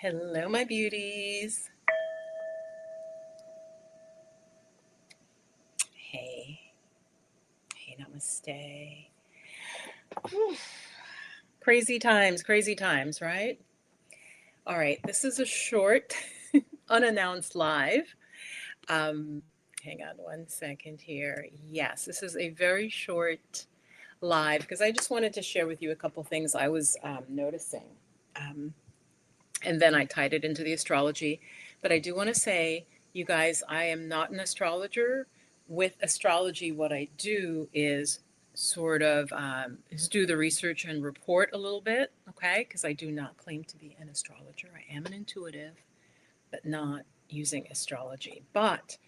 Hello, my beauties. Hey, hey, namaste. Whew. Crazy times, right? All right, this is a short, unannounced live. Um, Hang on one second here. Yes, this is a very short live because I just wanted to share with you a couple things I was noticing. Um, and then I tied it into the astrology. But I do want to say, you guys, I am not an astrologer. With astrology, what I do is sort of is do the research and report a little bit, okay? Because I do not claim to be an astrologer. I am an intuitive, but not using astrology. But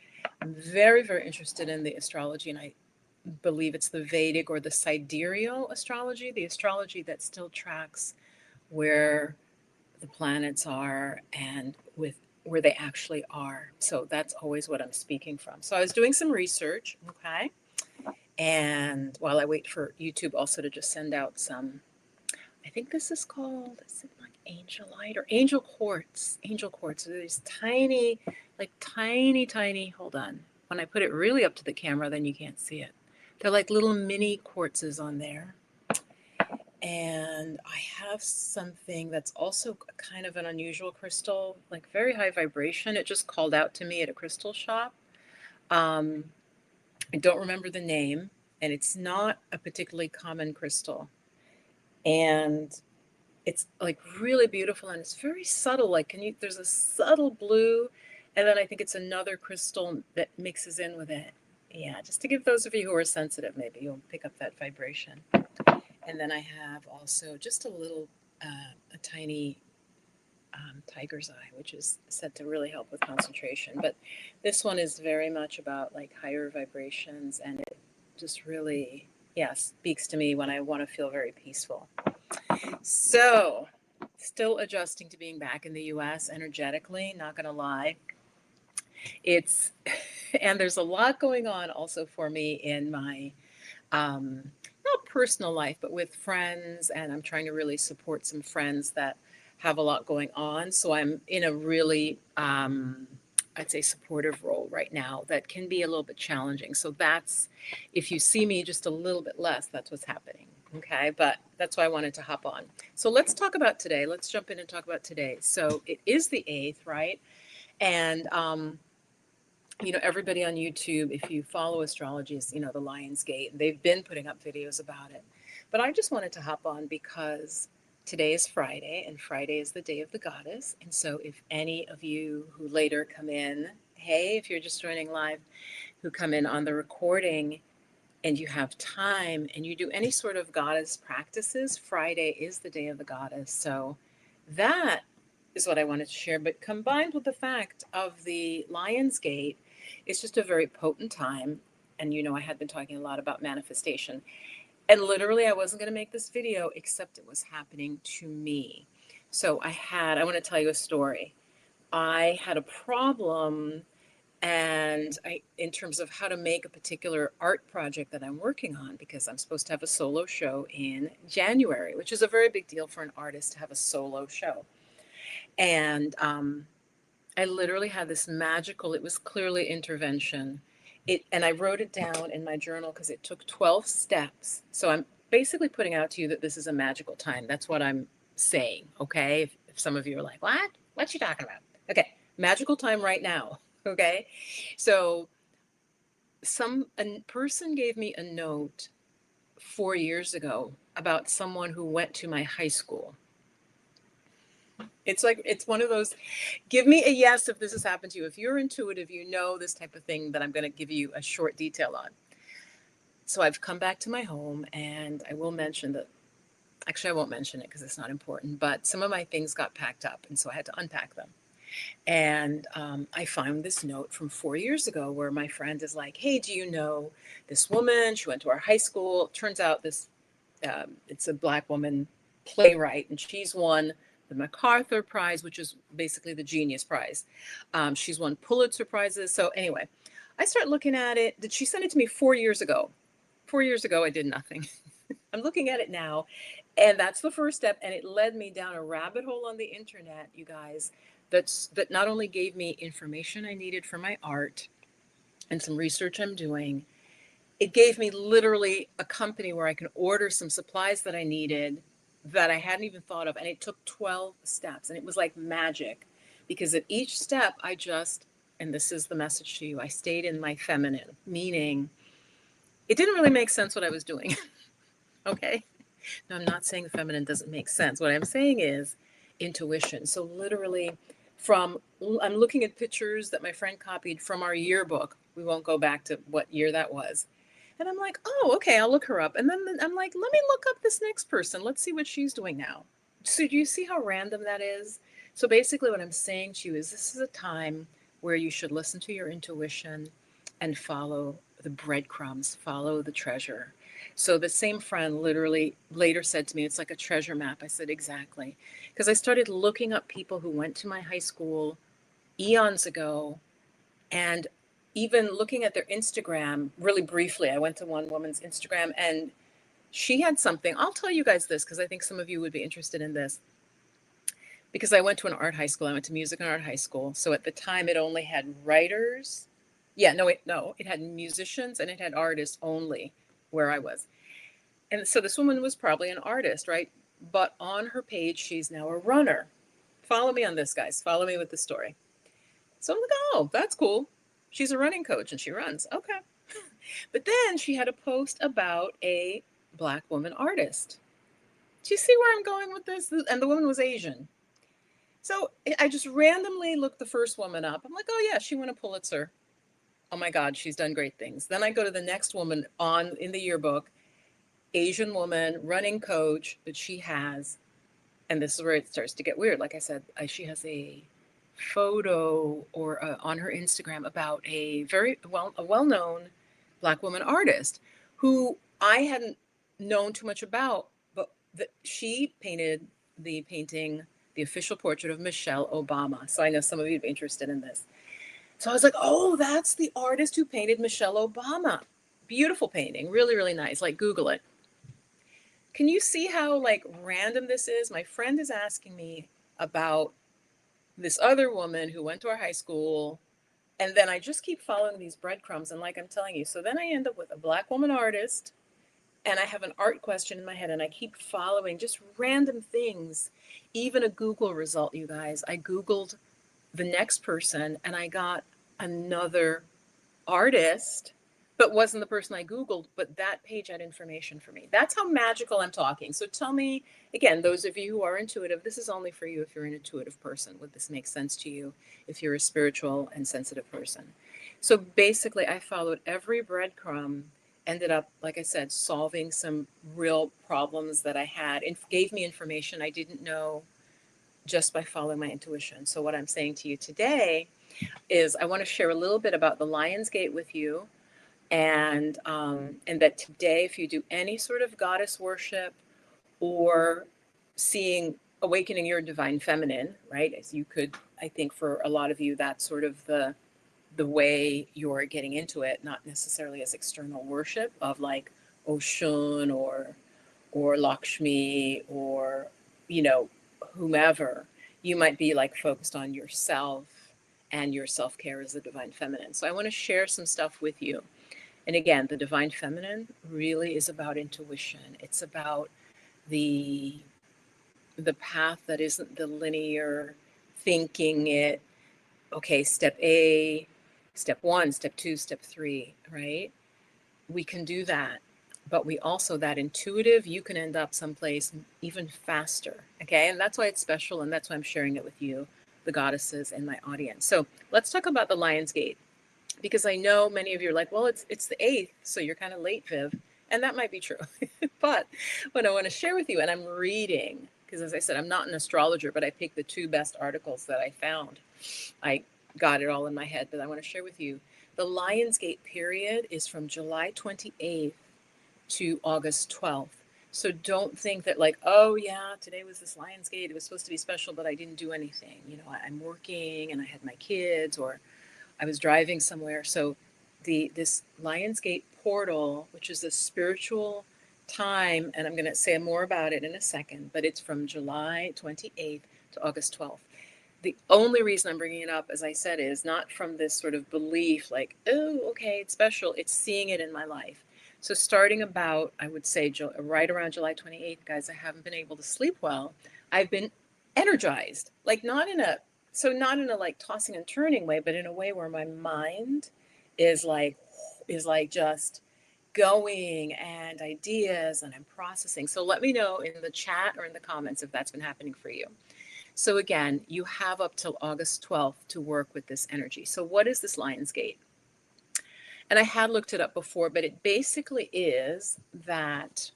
I'm very, very interested in the astrology, and I believe it's the Vedic or the sidereal astrology, the astrology that still tracks where the planets are and with where they actually are. So that's always what I'm speaking from. So I was doing some research, okay? And while I wait for YouTube also to just send out some, I think this is called, is it like angelite or angel quartz? Angel quartz. So these tiny, like tiny, hold on. When I put it really up to the camera, then you can't see it. They're like little mini quartzes on there. And I have something that's also kind of an unusual crystal, like very high vibration. It just called out to me at a crystal shop. Um, I don't remember the name, and it's not a particularly common crystal. And it's like really beautiful, and it's very subtle. Like, there's a subtle blue, and then I think it's another crystal that mixes in with it. Yeah, just to give those of you who are sensitive, maybe you'll pick up that vibration. And then I have also just a tiny tiger's eye, which is said to really help with concentration. But this one is very much about like higher vibrations, and it just really, yeah, speaks to me when I want to feel very peaceful. So, still adjusting to being back in the US energetically, not going to lie. It's, and there's a lot going on also for me in my not personal life, but with friends. And I'm trying to really support some friends that have a lot going on. So I'm in a really, I'd say, supportive role right now that can be a little bit challenging. So that's, if you see me just a little bit less, that's what's happening. Okay. But that's why I wanted to hop on. So let's talk about today. Let's jump in and talk about today. So it is the 8th, right? And, everybody on YouTube, if you follow astrology, is, the Lion's Gate. They've been putting up videos about it. But I just wanted to hop on because today is Friday, and Friday is the day of the goddess. And so if any of you who later come in, hey, if you're just joining live, who come in on the recording and you have time and you do any sort of goddess practices, Friday is the day of the goddess. So that is what I wanted to share. But combined with the fact of the Lion's Gate, it's just a very potent time. And I had been talking a lot about manifestation. And literally, I wasn't going to make this video, except it was happening to me. So I want to tell you a story. I had a problem, and in terms of how to make a particular art project that I'm working on, because I'm supposed to have a solo show in January, which is a very big deal for an artist to have a solo show. And I literally had this magical, it was clearly intervention. And I wrote it down in my journal because it took 12 steps. So I'm basically putting out to you that this is a magical time. That's what I'm saying, okay? If some of you are like, what? What's she talking about? Okay, magical time right now, okay? So a person gave me a note 4 years ago about someone who went to my high school. It's one of those, give me a yes if this has happened to you. If you're intuitive, you know this type of thing that I'm going to give you a short detail on. So I've come back to my home, and I will mention that, actually I won't mention it because it's not important, but some of my things got packed up, and so I had to unpack them. And I found this note from 4 years ago where my friend is like, hey, do you know this woman? She went to our high school. Turns out it's a Black woman playwright, and she's won the MacArthur Prize, which is basically the Genius Prize. She's won Pulitzer Prizes. So anyway, I start looking at it. Did she send it to me 4 years ago? 4 years ago, I did nothing. I'm looking at it now. And that's the first step. And it led me down a rabbit hole on the internet, you guys, that not only gave me information I needed for my art and some research I'm doing, it gave me literally a company where I can order some supplies that I needed that I hadn't even thought of. And it took 12 steps. And it was like magic because at each step, and this is the message to you, I stayed in my feminine, meaning it didn't really make sense what I was doing. Okay. No, I'm not saying the feminine doesn't make sense. What I'm saying is intuition. So literally I'm looking at pictures that my friend copied from our yearbook. We won't go back to what year that was. And I'm like, oh, okay, I'll look her up. And then I'm like, let me look up this next person. Let's see what she's doing now. So do you see how random that is? So basically what I'm saying to you is this is a time where you should listen to your intuition and follow the breadcrumbs, follow the treasure. So the same friend literally later said to me, it's like a treasure map. I said, exactly. Because I started looking up people who went to my high school eons ago and even looking at their Instagram really briefly. I went to one woman's Instagram and she had something. I'll tell you guys this because I think some of you would be interested in this. Because I went to an art high school. I went to music and art high school. So at the time it only had writers. Yeah, no, it had musicians and it had artists only where I was. And so this woman was probably an artist, right? But on her page, she's now a runner. Follow me on this, guys. Follow me with the story. So I'm like, oh, that's cool. She's a running coach and she runs. Okay. But then she had a post about a Black woman artist. Do you see where I'm going with this? And the woman was Asian. So I just randomly looked the first woman up. I'm like, oh, yeah, she won a Pulitzer. Oh my God, she's done great things. Then I go to the next woman in the yearbook, Asian woman, running coach that she has. And this is where it starts to get weird. Like I said, she has a photo or on her Instagram about a well-known Black woman artist who I hadn't known too much about, but she painted the painting, the official portrait of Michelle Obama. So I know some of you would be interested in this. So I was like, oh, that's the artist who painted Michelle Obama. Beautiful painting, really, really nice. Like Google it. Can you see how like random this is? My friend is asking me about this other woman who went to our high school. And then I just keep following these breadcrumbs. And like I'm telling you, so then I end up with a Black woman artist and I have an art question in my head and I keep following just random things. Even a Google result, you guys. I Googled the next person and I got another artist, but wasn't the person I Googled, but that page had information for me. That's how magical I'm talking. So tell me, again, those of you who are intuitive, this is only for you if you're an intuitive person. Would this make sense to you if you're a spiritual and sensitive person? So basically, I followed every breadcrumb, ended up, like I said, solving some real problems that I had. It gave me information I didn't know just by following my intuition. So what I'm saying to you today is I want to share a little bit about the Lion's Gate with you, and that today, if you do any sort of goddess worship or awakening your divine feminine, right? As you could, I think, for a lot of you, that's sort of the way you're getting into it, not necessarily as external worship of like Oshun or Lakshmi or whomever. You might be like focused on yourself and your self-care as the divine feminine. So I want to share some stuff with you. And again, the divine feminine really is about intuition. It's about the path that isn't the linear thinking it, okay, step A, step 1, step 2, step 3, right? We can do that. But we also, that intuitive, you can end up someplace even faster. Okay. And that's why it's special. And that's why I'm sharing it with you, the goddesses and my audience. So let's talk about the Lion's Gate, because I know many of you are like, well, it's the 8th. So you're kind of late, Viv. And that might be true. But what I want to share with you, and I'm reading, because as I said, I'm not an astrologer, but I picked the 2 best articles that I found. I got it all in my head, but I want to share with you. The Lion's Gate period is from July 28th to August 12th. So don't think that like, oh yeah, today was this Lion's Gate. It was supposed to be special, but I didn't do anything. I'm working and I had my kids, or I was driving somewhere. So this Lion's Gate portal, which is the spiritual time, and I'm going to say more about it in a second, but it's from July 28th to August 12th. The only reason I'm bringing it up, as I said, is not from this sort of belief like, oh, okay, it's special. It's seeing it in my life. So starting about, I would say, right around July 28th, guys, I haven't been able to sleep well. I've been energized, like not in a like tossing and turning way, but in a way where my mind is like, just going and ideas and I'm processing. So let me know in the chat or in the comments if that's been happening for you. So again, you have up till August 12th to work with this energy. So what is this Lion's Gate? And I had looked it up before, but it basically is that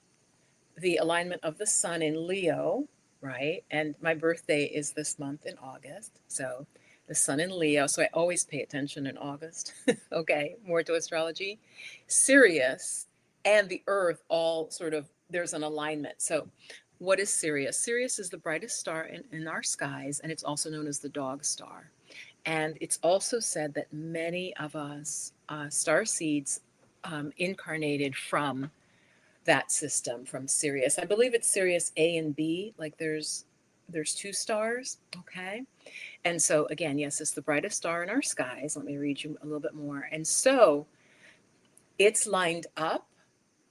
the alignment of the sun in Leo, right? And my birthday is this month in August. So the sun in Leo. So I always pay attention in August. Okay, more to astrology. Sirius and the earth all sort of, there's an alignment. So what is Sirius? Sirius is the brightest star in our skies, and it's also known as the dog star. And it's also said that many of us star seeds incarnated from that system, from Sirius. I believe it's Sirius A and B. Like there's two stars, okay? And so again, yes, it's the brightest star in our skies. Let me read you a little bit more. And so it's lined up,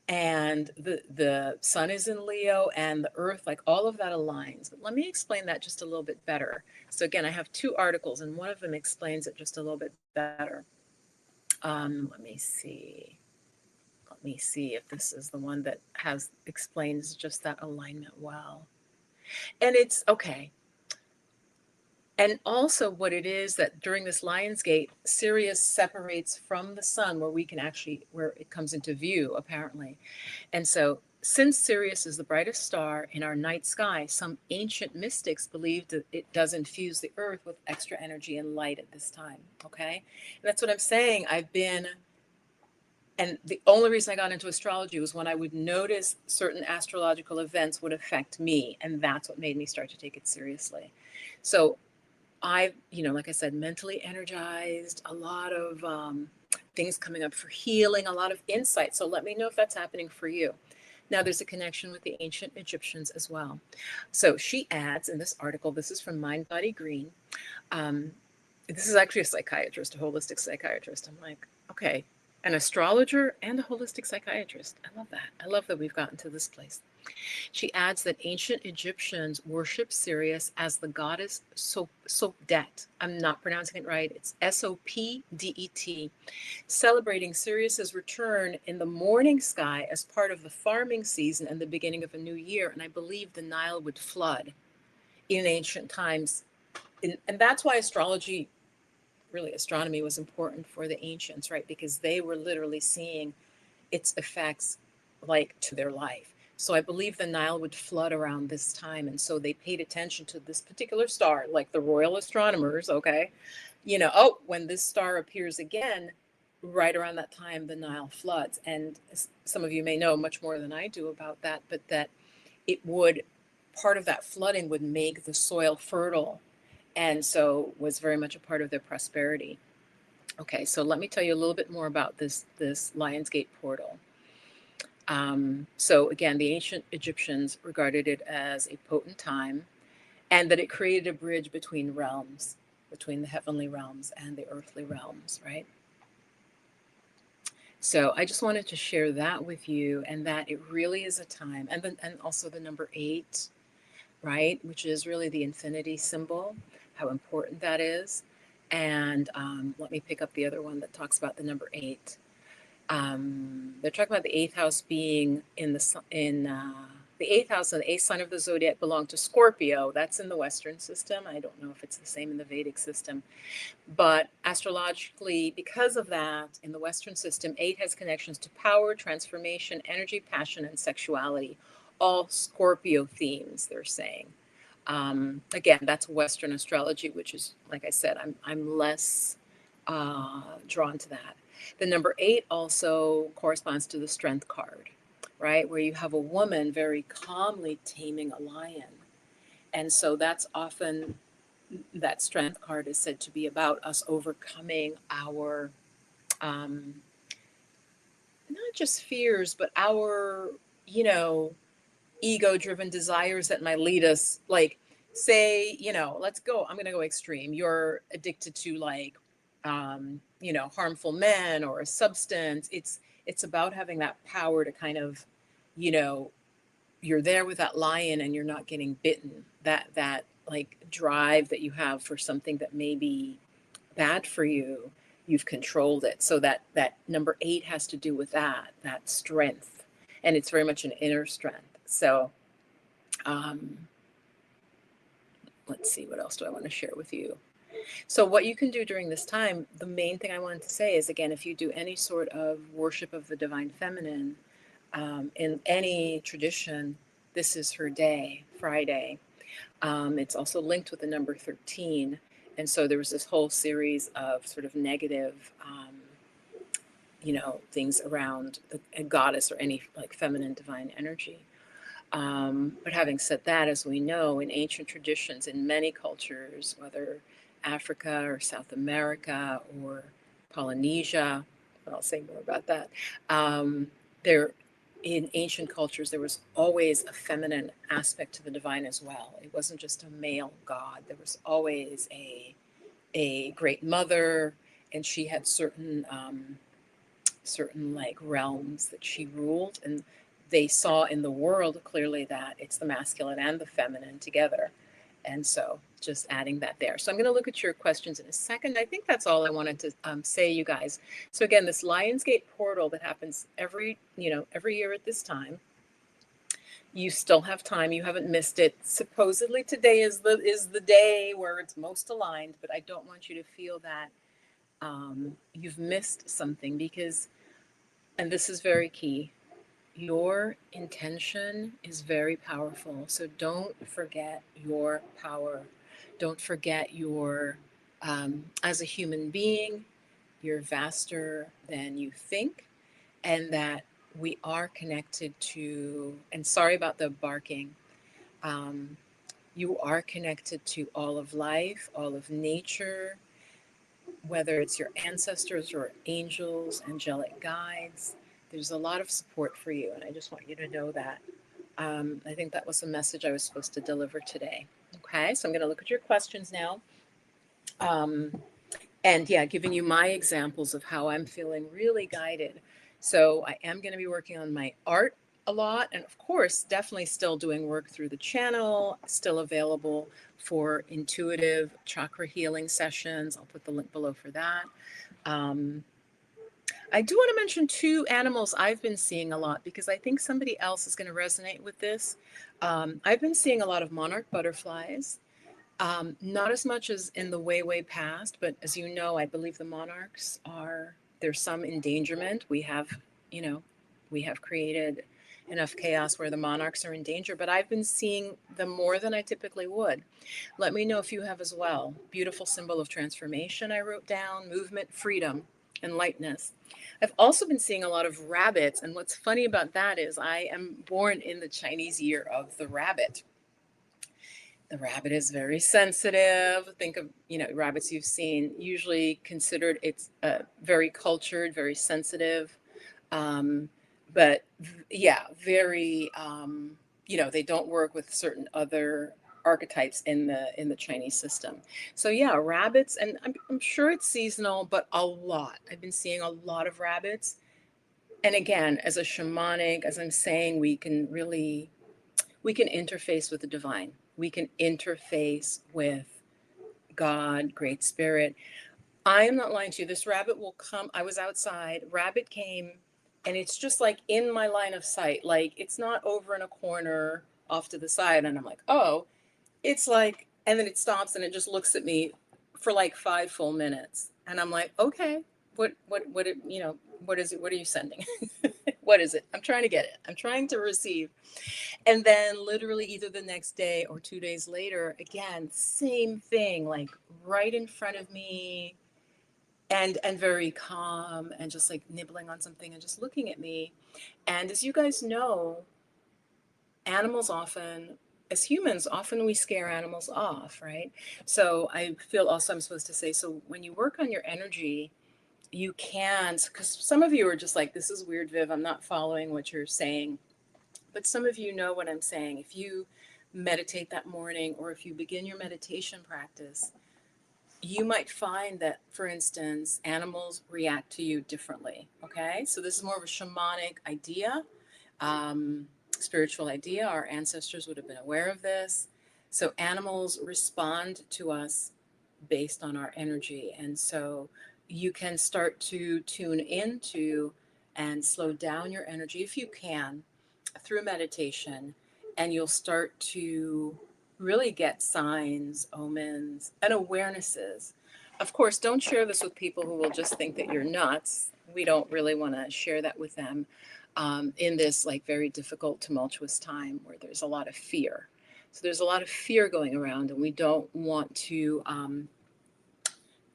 and the sun is in Leo and the earth, like all of that aligns. But let me explain that just a little bit better. So again, I have two articles, and one of them explains it just a little bit better. Let me see. Let me see if this is the one that has explains just that alignment well. And it's okay. And also what it is that during this Lion's Gate, Sirius separates from the sun where it comes into view, apparently. And so since Sirius is the brightest star in our night sky, some ancient mystics believed that it does infuse the earth with extra energy and light at this time. Okay. And that's what I'm saying. And the only reason I got into astrology was when I would notice certain astrological events would affect me. And that's what made me start to take it seriously. So like I said, mentally energized, a lot of things coming up for healing, a lot of insight. So let me know if that's happening for you. Now, there's a connection with the ancient Egyptians as well. So she adds in this article, this is from Mind Body Green. This is actually a psychiatrist, a holistic psychiatrist. I'm like, okay, an astrologer and a holistic psychiatrist. I love that. I love that we've gotten to this place. She adds that ancient Egyptians worshiped Sirius as the goddess Sopdet. I'm not pronouncing it right. It's Sopdet, celebrating Sirius's return in the morning sky as part of the farming season and the beginning of a new year. And I believe the Nile would flood in ancient times. And that's why astronomy was important for the ancients, right? Because they were literally seeing its effects like to their life. So I believe the Nile would flood around this time. And so they paid attention to this particular star, like the royal astronomers, okay? When this star appears again, right around that time, the Nile floods. And some of you may know much more than I do about that, but that part of that flooding would make the soil fertile. And so was very much a part of their prosperity. Okay, so let me tell you a little bit more about this Lion's Gate portal. So again, the ancient Egyptians regarded it as a potent time, and that it created a bridge between realms, between the heavenly realms and the earthly realms, right? So I just wanted to share that with you, and that it really is a time, and also the number 8, right, which is really the infinity symbol, how important that is. And let me pick up the other one that talks about the number 8. They're talking about the 8th house being in the 8th house, and the 8th sign of the zodiac belonged to Scorpio. That's in the Western system. I don't know if it's the same in the Vedic system, but astrologically, because of that, in the Western system, 8 has connections to power, transformation, energy, passion, and sexuality. All Scorpio themes, they're saying. Again, that's Western astrology, which is, like I said, I'm less drawn to that. The number 8 also corresponds to the strength card, right? Where you have a woman very calmly taming a lion. And so that's often, that strength card is said to be about us overcoming our, not just fears, but our, you know, ego driven desires that might lead us, like, say, let's go, I'm going to go extreme. You're addicted to, like, harmful men or a substance. It's about having that power to kind of, you know, you're there with that lion and you're not getting bitten. That like drive that you have for something that may be bad for you, you've controlled it. So that number 8 has to do with that strength, and it's very much an inner strength. So um, let's see, what else do I want to share with you? So what you can do during this time, the main thing I wanted to say is, again, if you do any sort of worship of the divine feminine, in any tradition, this is her day, Friday. It's also linked with the number 13. And so there was this whole series of sort of negative, things around a goddess or any like feminine divine energy. But having said that, as we know, in ancient traditions, in many cultures, whether Africa or South America or Polynesia, but I'll say more about that, there, in ancient cultures, there was always a feminine aspect to the divine as well. It wasn't just a male god. There was always a great mother, and she had certain like realms that she ruled, and they saw in the world clearly that it's the masculine and the feminine together. And so just adding that there. So I'm going to look at your questions in a second. I think that's all I wanted to say, you guys. So again, this Lionsgate portal that happens every year at this time, you still have time. You haven't missed it. Supposedly today is the day where it's most aligned, but I don't want you to feel that you've missed something, because, and this is very key, your intention is very powerful. So don't forget your power. Don't forget your, as a human being, you're vaster than you think, and that we are connected to, and sorry about the barking, um, you are connected to all of life, all of nature, whether it's your ancestors or angels, angelic guides. There's a lot of support for you, and I just want you to know that. I think that was the message I was supposed to deliver today. Okay, so I'm going to look at your questions now. And yeah, giving you my examples of how I'm feeling really guided. So I am going to be working on my art a lot. And of course, definitely still doing work through the channel, still available for intuitive chakra healing sessions. I'll put the link below for that. I do want to mention 2 animals I've been seeing a lot, because I think somebody else is going to resonate with this. I've been seeing a lot of monarch butterflies. Not as much as in the way past, but as you know, I believe the monarchs there's some endangerment. We have created enough chaos where the monarchs are in danger, but I've been seeing them more than I typically would. Let me know if you have as well. Beautiful symbol of transformation, I wrote down, movement, freedom, and lightness. I've also been seeing a lot of rabbits, and what's funny about that is I am born in the Chinese year of the rabbit. The rabbit is very sensitive. Think of, rabbits you've seen, usually considered, it's very cultured, very sensitive. Um, but yeah, very, they don't work with certain other archetypes in the Chinese system. So yeah, rabbits, and I'm sure it's seasonal, but a lot. I've been seeing a lot of rabbits. And again, as a shamanic, as I'm saying, we can interface with the divine. We can interface with God, Great Spirit. I am not lying to you. This rabbit will come. I was outside. Rabbit came, and it's just like in my line of sight. Like, it's not over in a corner off to the side. And I'm like, oh, it's like, and then it stops and it just looks at me for like 5 full minutes. And I'm like, okay, what, what is it? What are you sending? What is it? I'm trying to get it. I'm trying to receive. And then literally either the next day or 2 days later, again, same thing, like right in front of me, and very calm, and just like nibbling on something and just looking at me. And as you guys know, animals often, as humans, often we scare animals off, right? So I feel also I'm supposed to say, so when you work on your energy, you can, because some of you are just like, this is weird, Viv, I'm not following what you're saying. But some of you know what I'm saying. If you meditate that morning, or if you begin your meditation practice, you might find that, for instance, animals react to you differently. Okay, so this is more of a shamanic idea, um, spiritual idea. Our ancestors would have been aware of this. So animals respond to us based on our energy. And so you can start to tune into and slow down your energy if you can through meditation, and you'll start to really get signs, omens, and awarenesses. Of course, don't share this with people who will just think that you're nuts. We don't really want to share that with them in this like very difficult, tumultuous time where there's a lot of fear. So there's a lot of fear going around, and we don't want to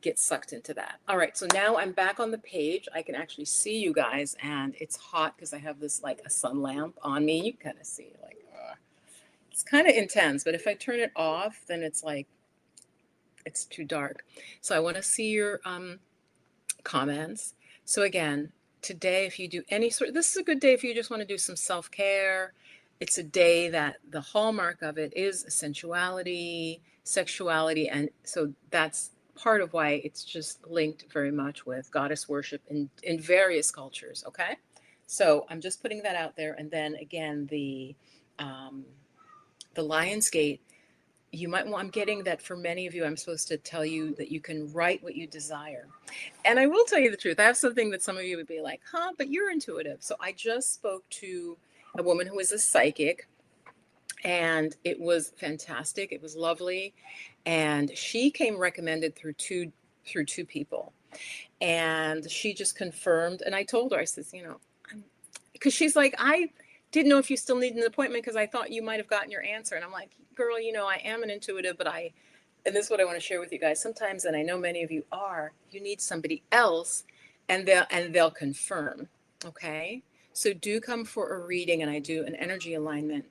get sucked into that. All right, so now I'm back on the page. I can actually see you guys, and it's hot because I have this like a sun lamp on me. You kind of see like it's kind of intense, but if I turn it off, then it's like it's too dark. So I want to see your comments. So again, today, if you do any sort, this is a good day if you just want to do some self-care. It's a day that the hallmark of it is sensuality, sexuality, and so that's part of why it's just linked very much with goddess worship in various cultures. Okay, so I'm just putting that out there, and then again um, the Lion's Gate. You might want, I'm getting that for many of you, I'm supposed to tell you that you can write what you desire. And I will tell you the truth. I have something that some of you would be like, huh, but you're intuitive. So I just spoke to a woman who is a psychic, and it was fantastic. It was lovely. And she came recommended through two people. And she just confirmed. And I told her, I says, because she's like, I didn't know if you still need an appointment because I thought you might have gotten your answer. And I'm like, girl, I am an intuitive, but and this is what I want to share with you guys. Sometimes, and I know many of you are, you need somebody else, and they'll confirm. Okay, so do come for a reading, and I do an energy alignment.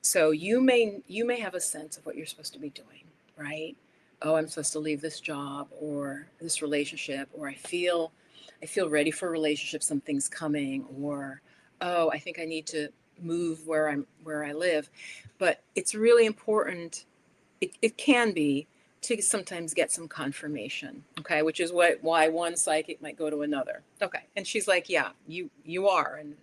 So you may have a sense of what you're supposed to be doing, right? Oh, I'm supposed to leave this job or this relationship, or I feel ready for a relationship, something's coming, or oh, I think I need to move where I live. But it's really important, it can be, to sometimes get some confirmation, okay, which is why one psychic might go to another. Okay, and she's like, yeah, you are. And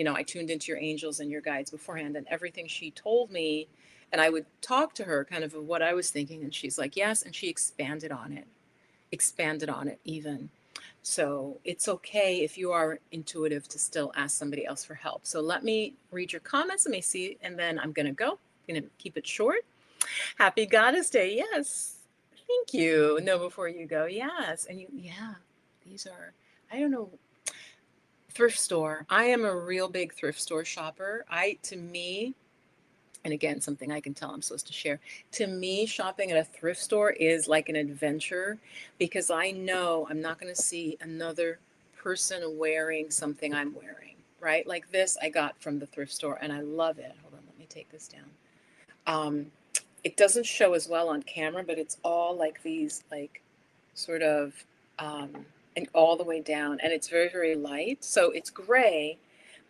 I tuned into your angels and your guides beforehand, and everything she told me, and I would talk to her kind of what I was thinking, and she's like, yes, and she expanded on it even. So it's okay if you are intuitive to still ask somebody else for help. So let me read your comments. Let me see, and then I'm going to go. I'm going to keep it short. Happy Goddess Day. Yes. Thank you. No, before you go. Yes. And yeah, these are, I don't know, thrift store. I am a real big thrift store shopper. To me, and again, something I can tell I'm supposed to share. To me, shopping at a thrift store is like an adventure because I know I'm not going to see another person wearing something I'm wearing, right? Like this, I got from the thrift store and I love it. Hold on, let me take this down. Um, it doesn't show as well on camera, but it's all like these, like sort of, and all the way down, and it's very, very light. So it's gray,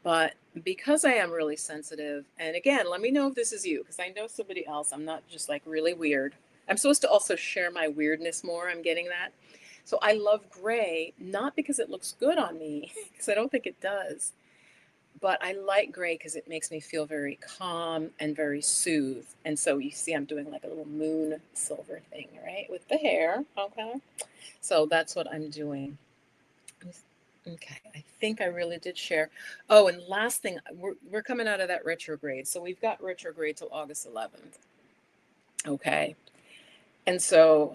but because I am really sensitive, and again, let me know if this is you, because I know somebody else. I'm not just like really weird. I'm supposed to also share my weirdness more. I'm getting that. So I love gray, not because it looks good on me, because I don't think it does, but I like gray because it makes me feel very calm and very soothed. And so you see, I'm doing like a little moon silver thing, right, with the hair. Okay. So that's what I'm doing. Okay, I think I really did share. Oh, and last thing, we're coming out of that retrograde. So we've got retrograde till August 11th. Okay. And so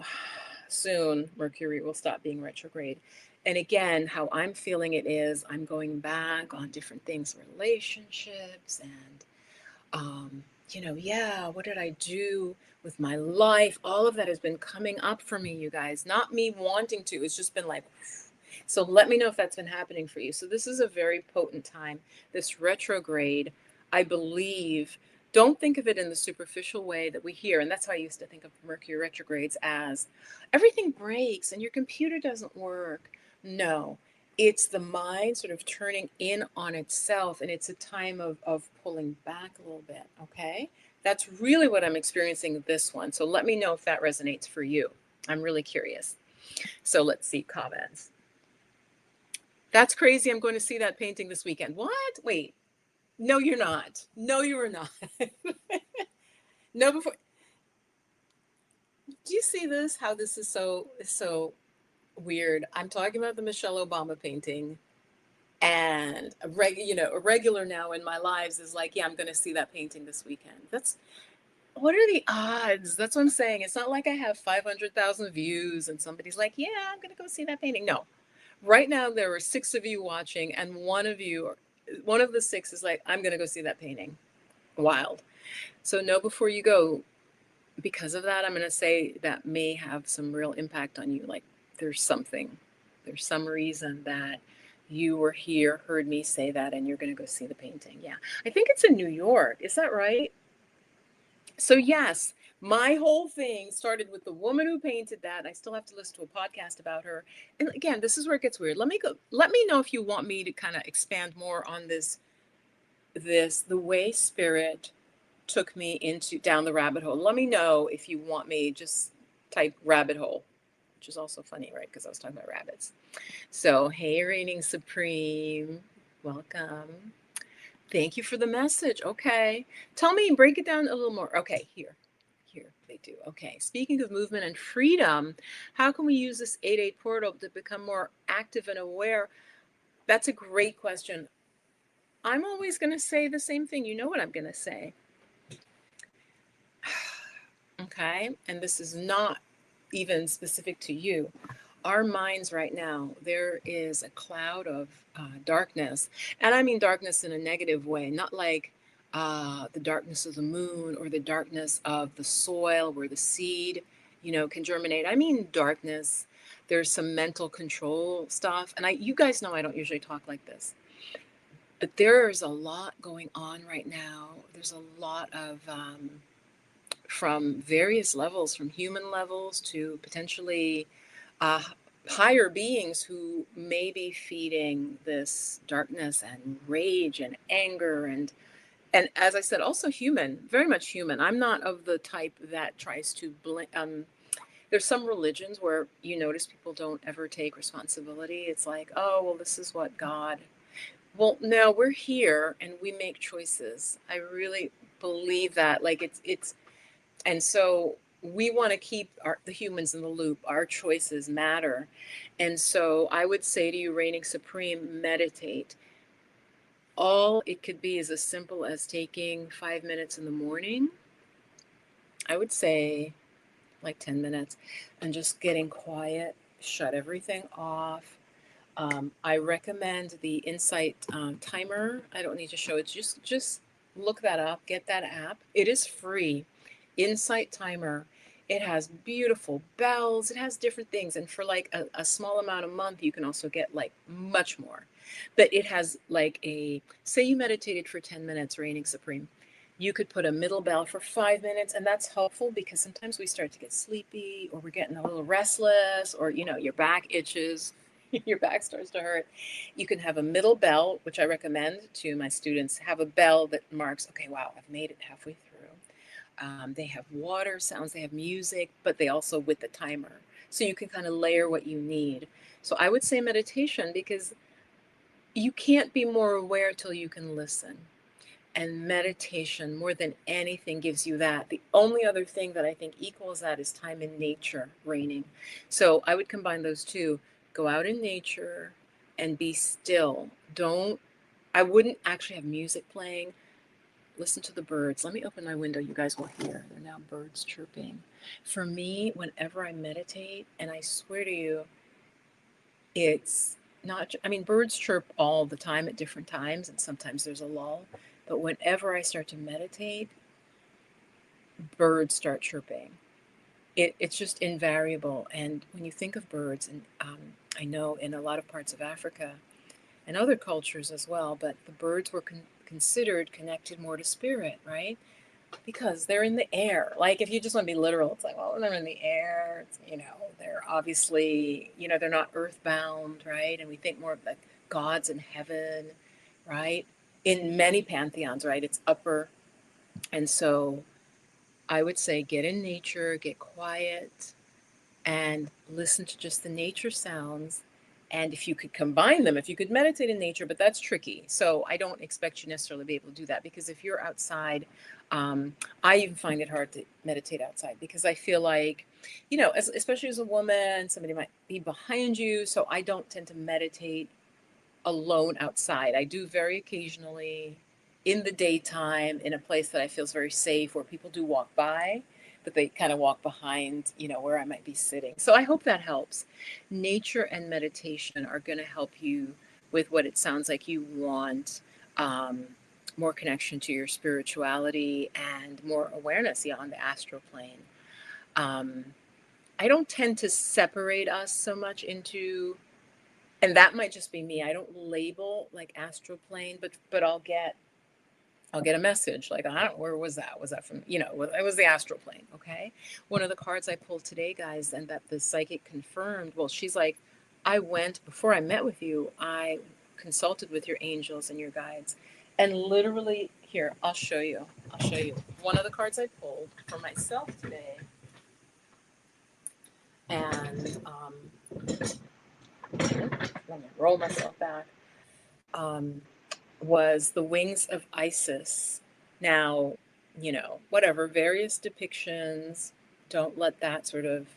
soon Mercury will stop being retrograde. And again, how I'm feeling it is I'm going back on different things, relationships, and yeah, what did I do with my life? All of that has been coming up for me, you guys. Not me wanting to. It's just been like, so let me know if that's been happening for you. So this is a very potent time. This retrograde, I believe, don't think of it in the superficial way that we hear. And that's how I used to think of Mercury retrogrades, as everything breaks and your computer doesn't work. No, it's the mind sort of turning in on itself, and it's a time of pulling back a little bit. Okay, that's really what I'm experiencing with this one. So let me know if that resonates for you. I'm really curious. So let's see comments. That's crazy. I'm going to see that painting this weekend. What? Wait. No, you're not. No, you are not. No, before. Do you see this? How this is so weird. I'm talking about the Michelle Obama painting, and a regular now in my lives is like, yeah, I'm going to see that painting this weekend. That's what are the odds? That's what I'm saying. It's not like I have 500,000 views and somebody's like, yeah, I'm going to go see that painting. No, right now there are six of you watching, and one of the six is like, I'm going to go see that painting. Wild. So know before you go, because of that, I'm going to say that may have some real impact on you. Like there's some reason that you were here, heard me say that, and you're going to go see the painting. Yeah. I think it's in New York. Is that right? So, yes, my whole thing started with the woman who painted that. I still have to listen to a podcast about her. And again, this is where it gets weird. Let me know if you want me to kind of expand more on the way spirit took me into down the rabbit hole. Let me know if you want me, just type rabbit hole, which is also funny, right? Because I was talking about rabbits. So, hey, reigning supreme, welcome. Thank you for the message. Okay. Tell me, break it down a little more. Okay, here they do. Okay. Speaking of movement and freedom, how can we use this 8-8 portal to become more active and aware? That's a great question. I'm always going to say the same thing. You know what I'm going to say. Okay. And this is not even specific to you. Our minds right now, there is a cloud of darkness. And I mean darkness in a negative way, not like the darkness of the moon or the darkness of the soil where the seed, can germinate. I mean darkness. There's some mental control stuff. And you guys know I don't usually talk like this. But there's a lot going on right now. There's a lot of from various levels, from human levels to potentially uh, higher beings who may be feeding this darkness and rage and anger and as I said, also human, very much human. I'm not of the type that tries to blame. There's some religions where you notice people don't ever take responsibility. It's like, oh well, this is what God. Well, no, we're here and we make choices. I really believe that. Like it's and so we want to keep the humans in the loop. Our choices matter. And so I would say to you, reigning supreme, meditate. All it could be is as simple as taking 5 minutes in the morning. I would say like 10 minutes and just getting quiet, shut everything off. I recommend the Insight timer. I don't need to show it. Just look that up. Get that app. It is free. Insight timer. It has beautiful bells. It has different things, and for like a small amount a month, you can also get like much more. But it has like say you meditated for 10 minutes, reigning supreme. You could put a middle bell for 5 minutes, and that's helpful because sometimes we start to get sleepy, or we're getting a little restless, or your back itches. Your back starts to hurt. You can have a middle bell, which I recommend to my students. Have a bell that marks, okay, wow, I've made it halfway through. They have water sounds, they have music, but they also with the timer. So you can kind of layer what you need. So I would say meditation because you can't be more aware till you can listen. And meditation, more than anything, gives you that. The only other thing that I think equals that is time in nature, reigning. So I would combine those two. Go out in nature and be still. I wouldn't actually have music playing. Listen to the birds. Let me open my window. You guys will hear. There are now birds chirping. For me, whenever I meditate, and I swear to you, it's not, I mean, birds chirp all the time at different times, and sometimes there's a lull. But whenever I start to meditate, birds start chirping. It's just invariable. And when you think of birds, and I know in a lot of parts of Africa and other cultures as well, but the birds were considered connected more to spirit, right? Because they're in the air. Like if you just want to be literal, it's like, well, they're in the air. It's, they're obviously, they're not earthbound, right? And we think more of like gods in heaven, right? In many pantheons, right? It's upper. And so I would say get in nature, get quiet, and listen to just the nature sounds. And if you could combine them, if you could meditate in nature, but that's tricky. So I don't expect you necessarily to be able to do that because if you're outside, I even find it hard to meditate outside because I feel like, especially as a woman, somebody might be behind you. So I don't tend to meditate alone outside. I do very occasionally in the daytime in a place that I feel is very safe where people do walk by, but they kind of walk behind, where I might be sitting. So I hope that helps. Nature and meditation are going to help you with what it sounds like you want. Um, More connection to your spirituality and more awareness, on the astral plane. Um, I don't tend to separate us so much into, and that might just be me. I don't label like astral plane, but I'll get a message like, I don't, where was that? Was that from, it was the astral plane. Okay. One of the cards I pulled today, guys, and that the psychic confirmed, well, she's like, before I met with you, I consulted with your angels and your guides. And literally here, I'll show you. One of the cards I pulled for myself today. And let me roll myself back. Was the wings of Isis. Now, whatever, various depictions, don't let that sort of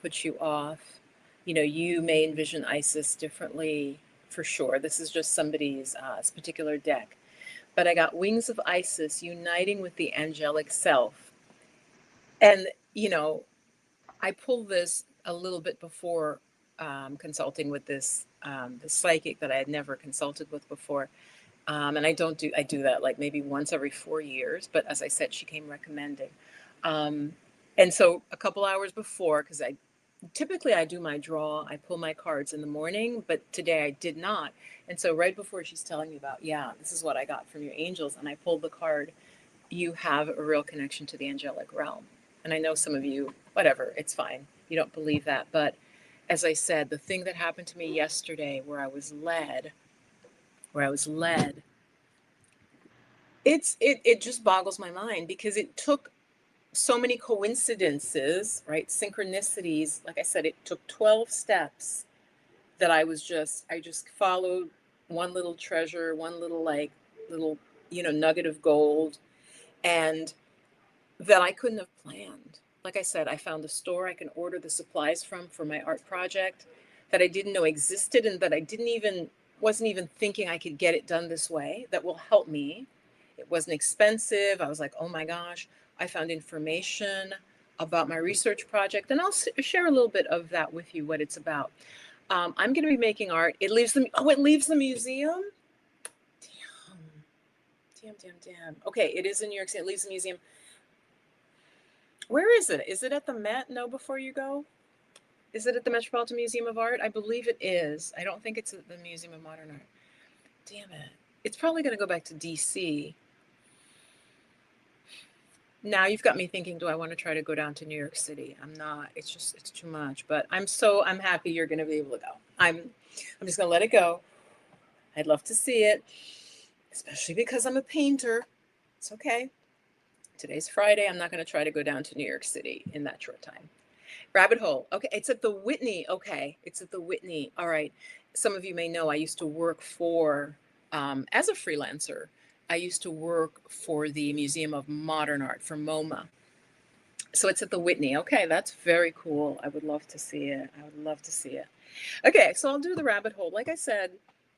put you off. You may envision Isis differently for sure. This is just somebody's particular deck. But I got wings of Isis uniting with the angelic self. And, I pulled this a little bit before consulting with this psychic that I had never consulted with before. And I do that like maybe once every 4 years. But as I said, she came recommending. And so a couple hours before, because I do my draw, I pull my cards in the morning, but today I did not. And so right before she's telling me about, this is what I got from your angels, and I pulled the card, you have a real connection to the angelic realm. And I know some of you, whatever, it's fine. You don't believe that. But as I said, the thing that happened to me yesterday where I was led, it just boggles my mind because it took so many coincidences, right? Synchronicities. Like I said, it took 12 steps that I just followed one little treasure, one little little, nugget of gold, and that I couldn't have planned. Like I said, I found a store I can order the supplies from for my art project that I didn't know existed and that I wasn't even thinking I could get it done this way that will help me. It wasn't expensive. I was like, oh my gosh, I found information about my research project, and I'll share a little bit of that with you, what it's about. I'm going to be making art. It leaves the museum. Damn. Okay, it is in New York City. It leaves the museum. Where is it? Is it at the Met? No, before you go? Is it at the Metropolitan Museum of Art? I believe it is. I don't think it's at the Museum of Modern Art. Damn it. It's probably going to go back to DC. Now you've got me thinking, do I want to try to go down to New York City? I'm not. It's too much. But I'm happy you're going to be able to go. I'm just going to let it go. I'd love to see it, especially because I'm a painter. It's okay. Today's Friday. I'm not going to try to go down to New York City in that short time. Rabbit hole. Okay, it's at the Whitney. Okay, it's at the Whitney. All right. Some of you may know I used to work as a freelancer, I used to work for the Museum of Modern Art, for MoMA. So it's at the Whitney. Okay, that's very cool. I would love to see it. Okay, so I'll do the rabbit hole. Like I said,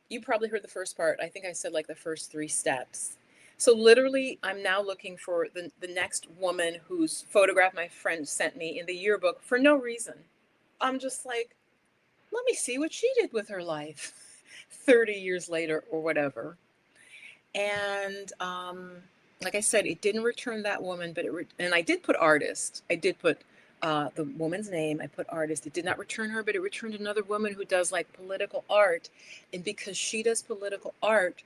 you probably heard the first part. I think I said like the first 3 steps. So literally, I'm now looking for the next woman whose photograph my friend sent me in the yearbook for no reason. I'm just like, let me see what she did with her life 30 years later or whatever. And like I said, it didn't return that woman, but and I did put artist. I did put the woman's name. I put artist. It did not return her, but it returned another woman who does like political art. And because she does political art,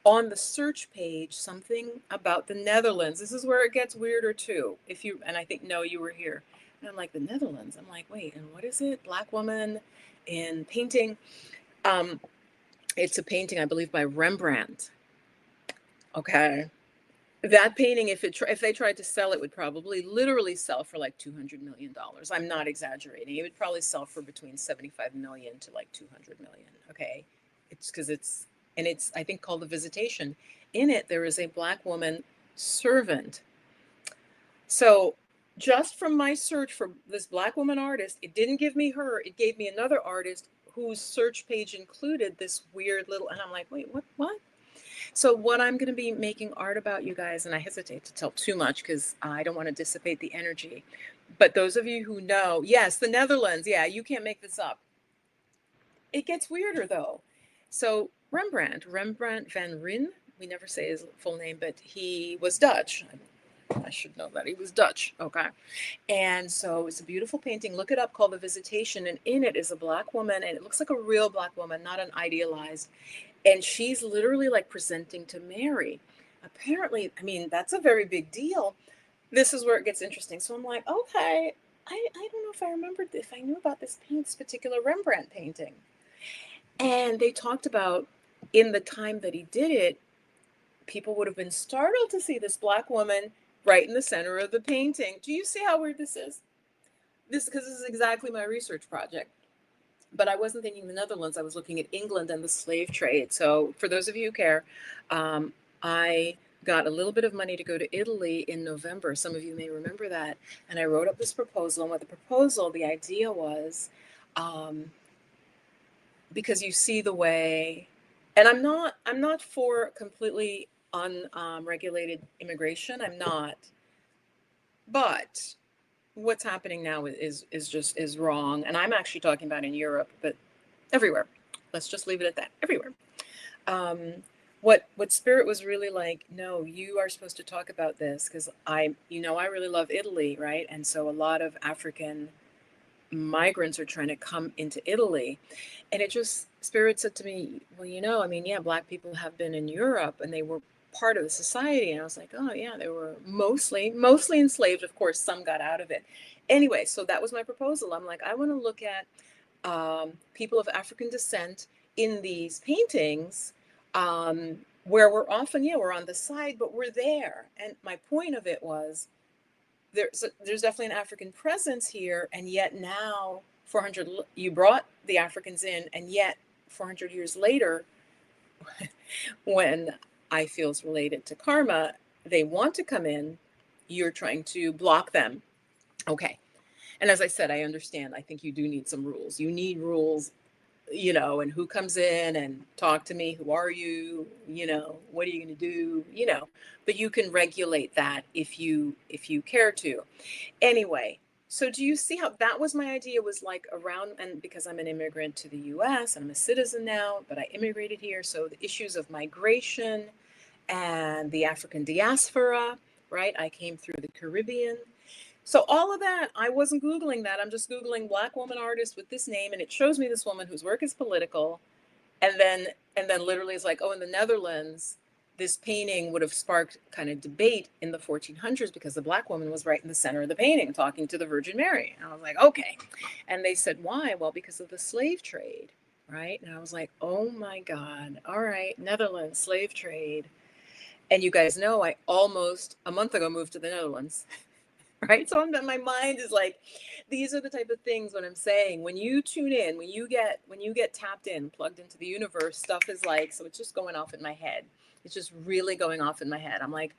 on the search page something about the Netherlands. This is where it gets weirder too. And I think, no, you were here. And I'm like, the Netherlands. I'm like, wait, and what is it? Black woman in painting. Um, it's a painting, I believe, by Rembrandt. Okay. That painting, if they tried to sell it, would probably literally sell for like $200 million. I'm not exaggerating. It would probably sell for between 75 million to like 200 million. Okay, it's because it's I think called The Visitation. In it, there is a black woman servant. So just from my search for this black woman artist, it didn't give me her. It gave me another artist whose search page included this weird little, and I'm like, wait, what? So what I'm going to be making art about, you guys, and I hesitate to tell too much because I don't want to dissipate the energy. But those of you who know, yes, the Netherlands, yeah, you can't make this up. It gets weirder though. So Rembrandt van Rijn, we never say his full name, but he was Dutch. I should know that he was Dutch. Okay. And so it's a beautiful painting. Look it up, called The Visitation. And in it is a black woman, and it looks like a real black woman, not an idealized. And she's literally like presenting to Mary. Apparently, I mean, that's a very big deal. This is where it gets interesting. So I'm like, okay, I don't know if I remembered, if I knew about this particular Rembrandt painting. And they talked about in the time that he did it, people would have been startled to see this black woman right in the center of the painting. Do you see how weird this is? Because this is exactly my research project. But I wasn't thinking the Netherlands. I was looking at England and the slave trade. So for those of you who care, I got a little bit of money to go to Italy in November. Some of you may remember that. And I wrote up this proposal. And with the proposal, the idea was, because you see the way, and I'm not for completely unregulated immigration. I'm not. But what's happening now is wrong. And I'm actually talking about in Europe, but everywhere. Let's just leave it at that. Everywhere. What Spirit was really like, no, you are supposed to talk about this because I really love Italy, right? And so a lot of African migrants are trying to come into Italy. And Spirit said to me, well, I mean, yeah, Black people have been in Europe and they were part of the society. And I was like, oh yeah, they were mostly enslaved. Of course, some got out of it. Anyway, so that was my proposal. I'm like, I want to look at people of African descent in these paintings, where we're often, we're on the side, but we're there. And my point of it was, there's definitely an African presence here, and yet now 400, you brought the Africans in, and yet 400 years later, when I feel it's related to karma, they want to come in, you're trying to block them. Okay. And as I said, I understand. I think you do need some rules. You need rules, and who comes in and talk to me, who are you, what are you going to do, but you can regulate that if you care to. Anyway, so do you see how that was my idea, was like around, and because I'm an immigrant to the US, I'm a citizen now, but I immigrated here. So the issues of migration and the African diaspora, right? I came through the Caribbean. So all of that, I wasn't Googling that. I'm just Googling black woman artist with this name. And it shows me this woman whose work is political. And then literally it's like, oh, in the Netherlands, this painting would have sparked kind of debate in the 1400s because the black woman was right in the center of the painting talking to the Virgin Mary. And I was like, okay. And they said, why? Well, because of the slave trade, right? And I was like, oh my God. All right, Netherlands, slave trade. And you guys know I almost a month ago moved to the Netherlands. Right. So my mind is like, these are the type of things when I'm saying, when you tune in, when you get tapped in, plugged into the universe, stuff is like, so it's just going off in my head. It's just really going off in my head. I'm like,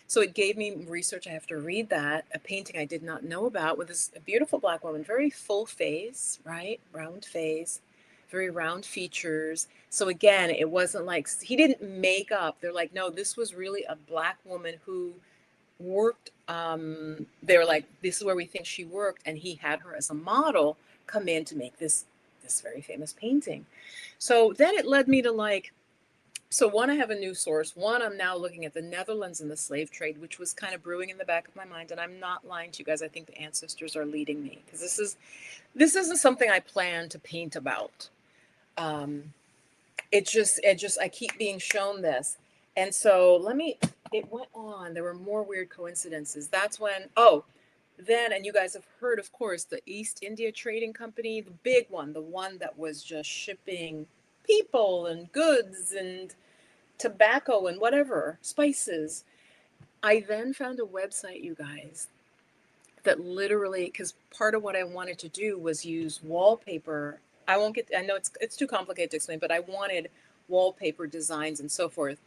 so it gave me research. I have to read that, a painting I did not know about with this beautiful black woman, very full face, right? Round face, very round features. So again, it wasn't like, he didn't make up. They're like, no, this was really a black woman who worked, they were like, this is where we think she worked, and he had her as a model come in to make this very famous painting. So then it led me to like, so one, I have a new source. One, I'm now looking at the Netherlands and the slave trade, which was kind of brewing in the back of my mind. And I'm not lying to you guys. I think the ancestors are leading me, because this isn't something I plan to paint about. It just I keep being shown this. And so it went on. There were more weird coincidences. That's when, then, and you guys have heard, of course, the East India Trading Company, the big one, the one that was just shipping people and goods and tobacco and whatever, spices. I then found a website, you guys, that literally, because part of what I wanted to do was use wallpaper. I know it's too complicated to explain, but I wanted wallpaper designs and so forth.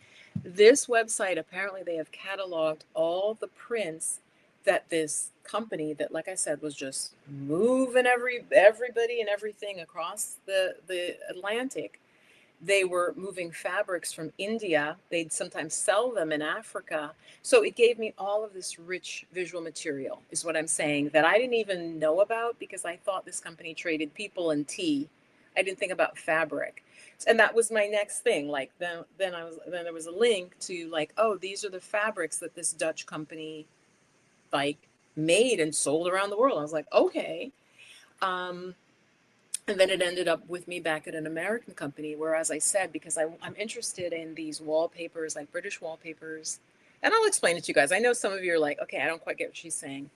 This website, apparently they have cataloged all the prints that this company that, like I said, was just moving everybody and everything across the Atlantic. They were moving fabrics from India. They'd sometimes sell them in Africa. So it gave me all of this rich visual material, is what I'm saying, that I didn't even know about because I thought this company traded people and tea. I didn't think about fabric. And that was my next thing. Like then there was a link to like, oh, these are the fabrics that this Dutch company like made and sold around the world. I was like, okay. Um, and then it ended up with me back at an American company where, as I said, because I'm interested in these wallpapers, like British wallpapers. And I'll explain it to you guys. I know some of you are like, okay, I don't quite get what she's saying.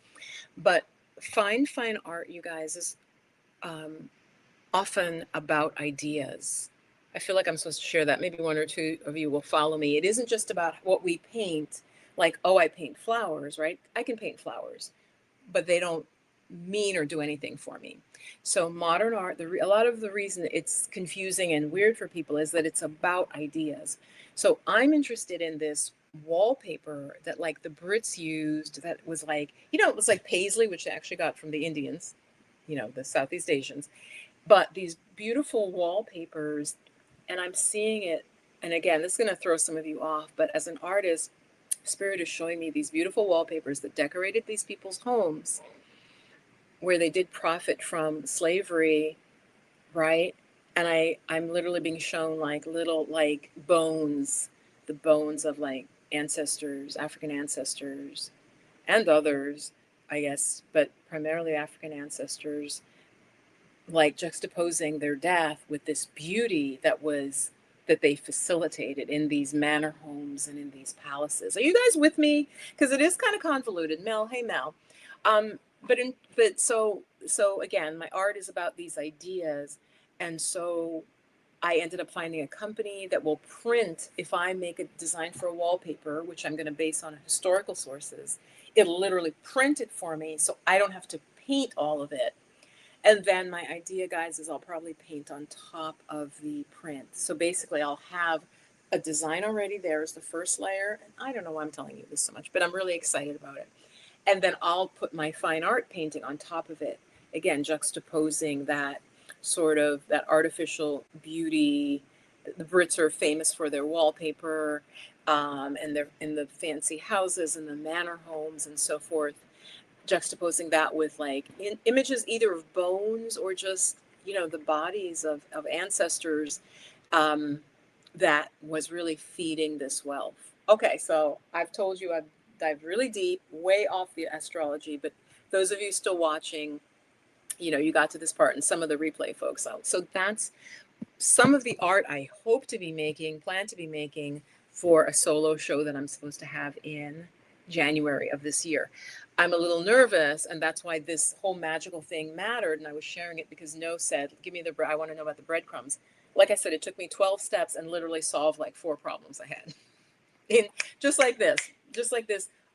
But fine art, you guys, is um, often about ideas. I feel like I'm supposed to share that. Maybe one or two of you will follow me. It isn't just about what we paint, like, oh, I paint flowers, right? I can paint flowers, but they don't mean or do anything for me. So modern art, a lot of the reason it's confusing and weird for people is that it's about ideas. So I'm interested in this wallpaper that like the Brits used that was like, it was like paisley, which they actually got from the Indians, the Southeast Asians, but these beautiful wallpapers, and I'm seeing it. And again, this is going to throw some of you off, but as an artist, Spirit is showing me these beautiful wallpapers that decorated these people's homes where they did profit from slavery, right? And I'm literally being shown like little like bones, the bones of like ancestors, African ancestors, and others, I guess, but primarily African ancestors, like juxtaposing their death with this beauty that they facilitated in these manor homes and in these palaces. Are you guys with me? Because it is kind of convoluted. Mel, hey Mel. But again, my art is about these ideas, and so I ended up finding a company that will print. If I make a design for a wallpaper, which I'm going to base on historical sources, it'll literally print it for me, so I don't have to paint all of it. And then my idea, guys, is I'll probably paint on top of the print. So basically, I'll have a design already there as the first layer. And I don't know why I'm telling you this so much, but I'm really excited about it. And then I'll put my fine art painting on top of it. Again, juxtaposing that sort of that artificial beauty. The Brits are famous for their wallpaper, and they're in the fancy houses and the manor homes and so forth, juxtaposing that with like images either of bones or just the bodies of ancestors, um, that was really feeding this wealth. Okay, so I've told you I've dived really deep, way off the astrology, but those of you still watching, you got to this part, and some of the replay folks out. So that's some of the art I hope to be making, plan to be making for a solo show that I'm supposed to have in January of this year. I'm a little nervous, and that's why this whole magical thing mattered. And I was sharing it because No said, "Give me I want to know about the breadcrumbs." Like I said, it took me 12 steps and literally solved like 4 problems I had. In just like this,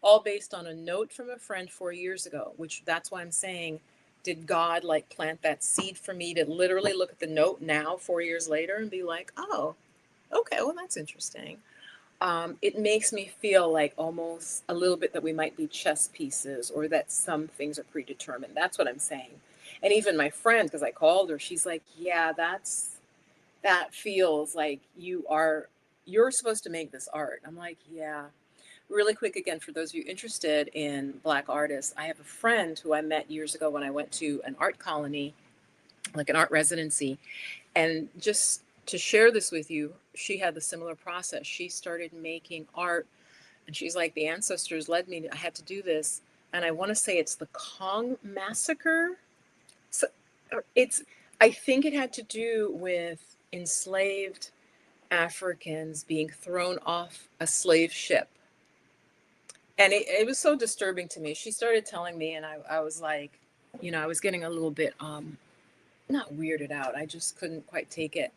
all based on a note from a friend 4 years ago. Which that's why I'm saying, did God like plant that seed for me to literally look at the note now 4 years later and be like, oh, okay, well that's interesting. It makes me feel like almost a little bit that we might be chess pieces or that some things are predetermined. That's what I'm saying. And even my friend, because I called her, she's like, yeah, that feels like you're supposed to make this art. I'm like, yeah. Really quick again, for those of you interested in Black artists, I have a friend who I met years ago when I went to an art colony, like an art residency. And just to share this with you, she had the similar process. She started making art, and she's like, the ancestors led me, I had to do this. And I want to say it's the Kong massacre. So I think it had to do with enslaved Africans being thrown off a slave ship. And it was so disturbing to me. She started telling me, and I was like, I was getting a little bit, not weirded out. I just couldn't quite take it.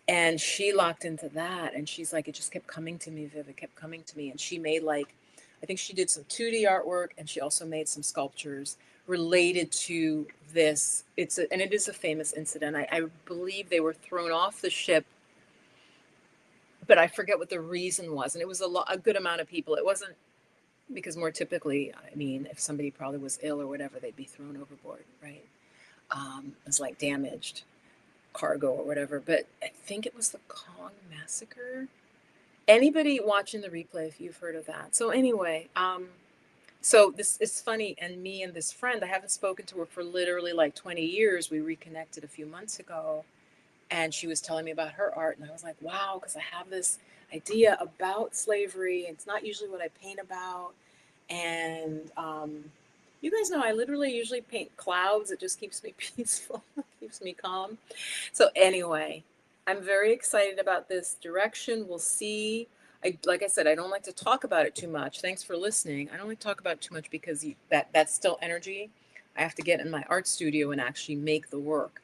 And she locked into that. And she's like, it just kept coming to me, Viv. It kept coming to me. And she made like, I think she did some 2D artwork, and she also made some sculptures related to this. And it is a famous incident. I believe they were thrown off the ship, but I forget what the reason was. And it was a good amount of people. It wasn't, because more typically, I mean, if somebody probably was ill or whatever, they'd be thrown overboard, right? It's like damaged cargo or whatever. But I think it was the Kong massacre. Anybody watching the replay, if you've heard of that. So anyway, so this is funny. And me and this friend, I haven't spoken to her for literally like 20 years. We reconnected a few months ago, and she was telling me about her art. And I was like, wow, because I have this idea about slavery. It's not usually what I paint about. And you guys know I literally usually paint clouds. It just keeps me peaceful, keeps me calm. So anyway, I'm very excited about this direction. We'll see. Like I said, I don't like to talk about it too much. Thanks for listening. I don't like to talk about it too much because that's still energy. I have to get in my art studio and actually make the work.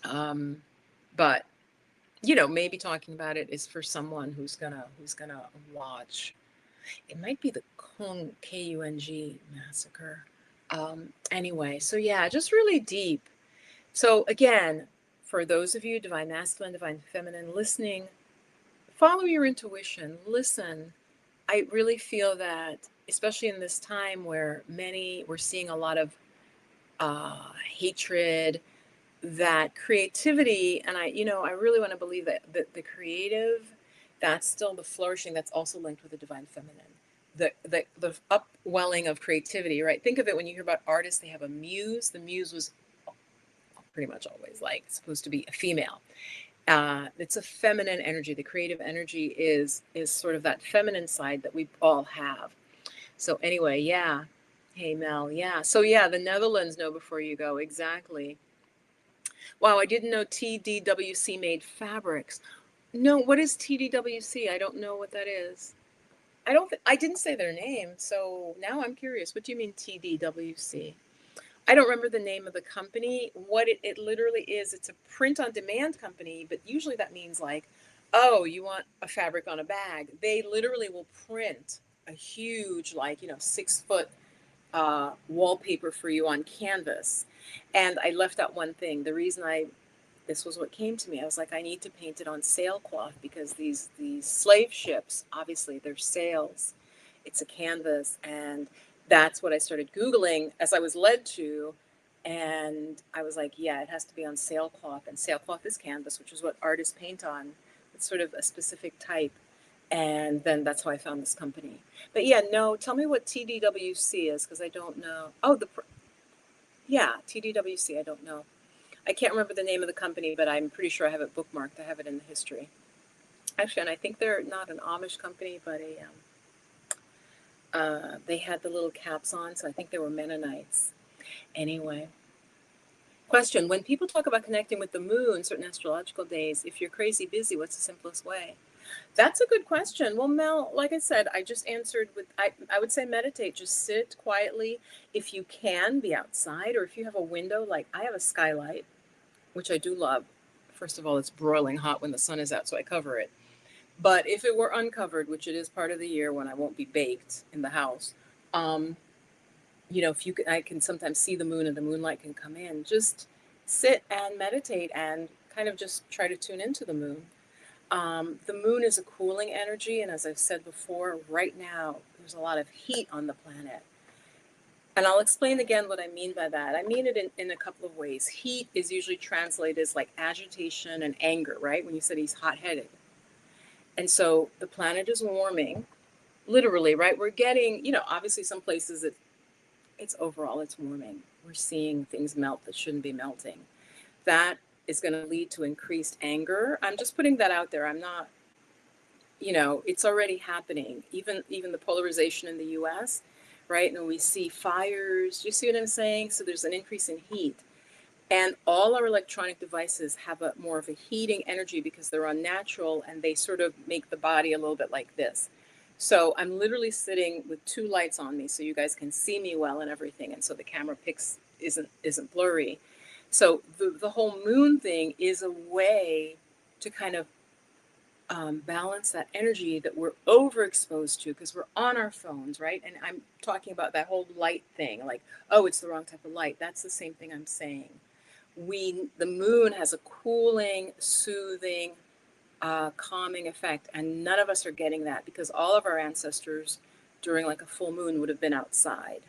But maybe talking about it is for someone who's gonna watch. It might be the Kung massacre. Anyway, so yeah, just really deep. So again, for those of you, divine masculine, divine feminine, listening, follow your intuition, listen. I really feel that, especially in this time where we're seeing a lot of hatred, that creativity, and I really want to believe that the creative, that's still the flourishing, that's also linked with the divine feminine. The upwelling of creativity, right? Think of it when you hear about artists, they have a muse. The muse was pretty much always like supposed to be a female. It's a feminine energy. The creative energy is sort of that feminine side that we all have. So anyway, yeah. Hey Mel, yeah. So yeah, the Netherlands know before you go. Exactly. Wow, I didn't know TDWC made fabrics. No, what is TDWC? I don't know what that is. I didn't say their name, so now I'm curious. What do you mean TDWC? I don't remember the name of the company. What it literally is, it's a print on demand company, but usually that means like, oh, you want a fabric on a bag. They literally will print a huge, like, 6-foot wallpaper for you on canvas. And I left out one thing. The reason this was what came to me. I was like, I need to paint it on sailcloth because these slave ships, obviously they're sails. It's a canvas. And that's what I started Googling as I was led to. And I was like, yeah, it has to be on sailcloth. And sailcloth is canvas, which is what artists paint on. It's sort of a specific type. And then that's how I found this company. But yeah, no, tell me what TDWC is, because I don't know. Oh, yeah, TDWC, I don't know. I can't remember the name of the company, but I'm pretty sure I have it bookmarked. I have it in the history. Actually, and I think they're not an Amish company, but they had the little caps on, so I think they were Mennonites. Anyway. Question, when people talk about connecting with the moon, certain astrological days, if you're crazy busy, what's the simplest way? That's a good question. Well, Mel, like I said, I just answered with, I would say meditate, just sit quietly. If you can, be outside, or if you have a window, like I have a skylight, which I do love. First of all, it's broiling hot when the sun is out, so I cover it. But if it were uncovered, which it is part of the year when I won't be baked in the house, if I can sometimes see the moon and the moonlight can come in, just sit and meditate and kind of just try to tune into the moon. The moon is a cooling energy, and as I've said before, right now there's a lot of heat on the planet. And I'll explain again what I mean by that. I mean it in a couple of ways. Heat is usually translated as like agitation and anger, right? When you said he's hot-headed. And so the planet is warming, literally, right? We're getting, obviously some places it's warming. We're seeing things melt that shouldn't be melting. That is going to lead to increased anger. I'm just putting that out there. I'm not, it's already happening. Even the polarization in the US, right? And we see fires. Do you see what I'm saying? So there's an increase in heat. And all our electronic devices have a more of a heating energy because they're unnatural and they sort of make the body a little bit like this. So I'm literally sitting with two lights on me so you guys can see me well and everything. And so the camera picks isn't blurry. So the whole moon thing is a way to kind of balance that energy that we're overexposed to because we're on our phones, right? And I'm talking about that whole light thing, like, oh, it's the wrong type of light. That's the same thing I'm saying. The moon has a cooling, soothing, calming effect, and none of us are getting that because all of our ancestors during like a full moon would have been outside,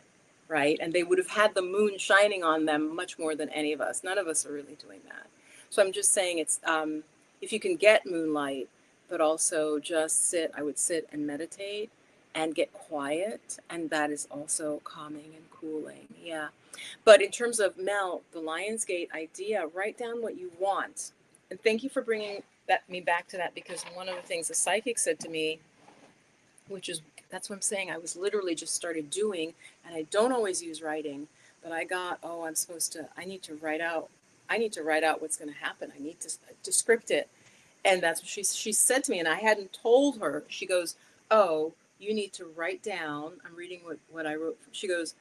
right? And they would have had the moon shining on them much more than any of us. None of us are really doing that. So I'm just saying it's if you can get moonlight, but also just sit, I would sit and meditate and get quiet, and that is also calming and cooling. Yeah. But in terms of Mel, the Lionsgate idea, write down what you want. And thank you for bringing me back to that because one of the things the psychic said to me, which is that's what I'm saying, I was literally just started doing, and I don't always use writing, but I got, oh, I need to write out what's going to happen. I need to script it. And that's what she said to me, and I hadn't told her. She goes, oh, you need to write down. I'm reading what I wrote. She goes,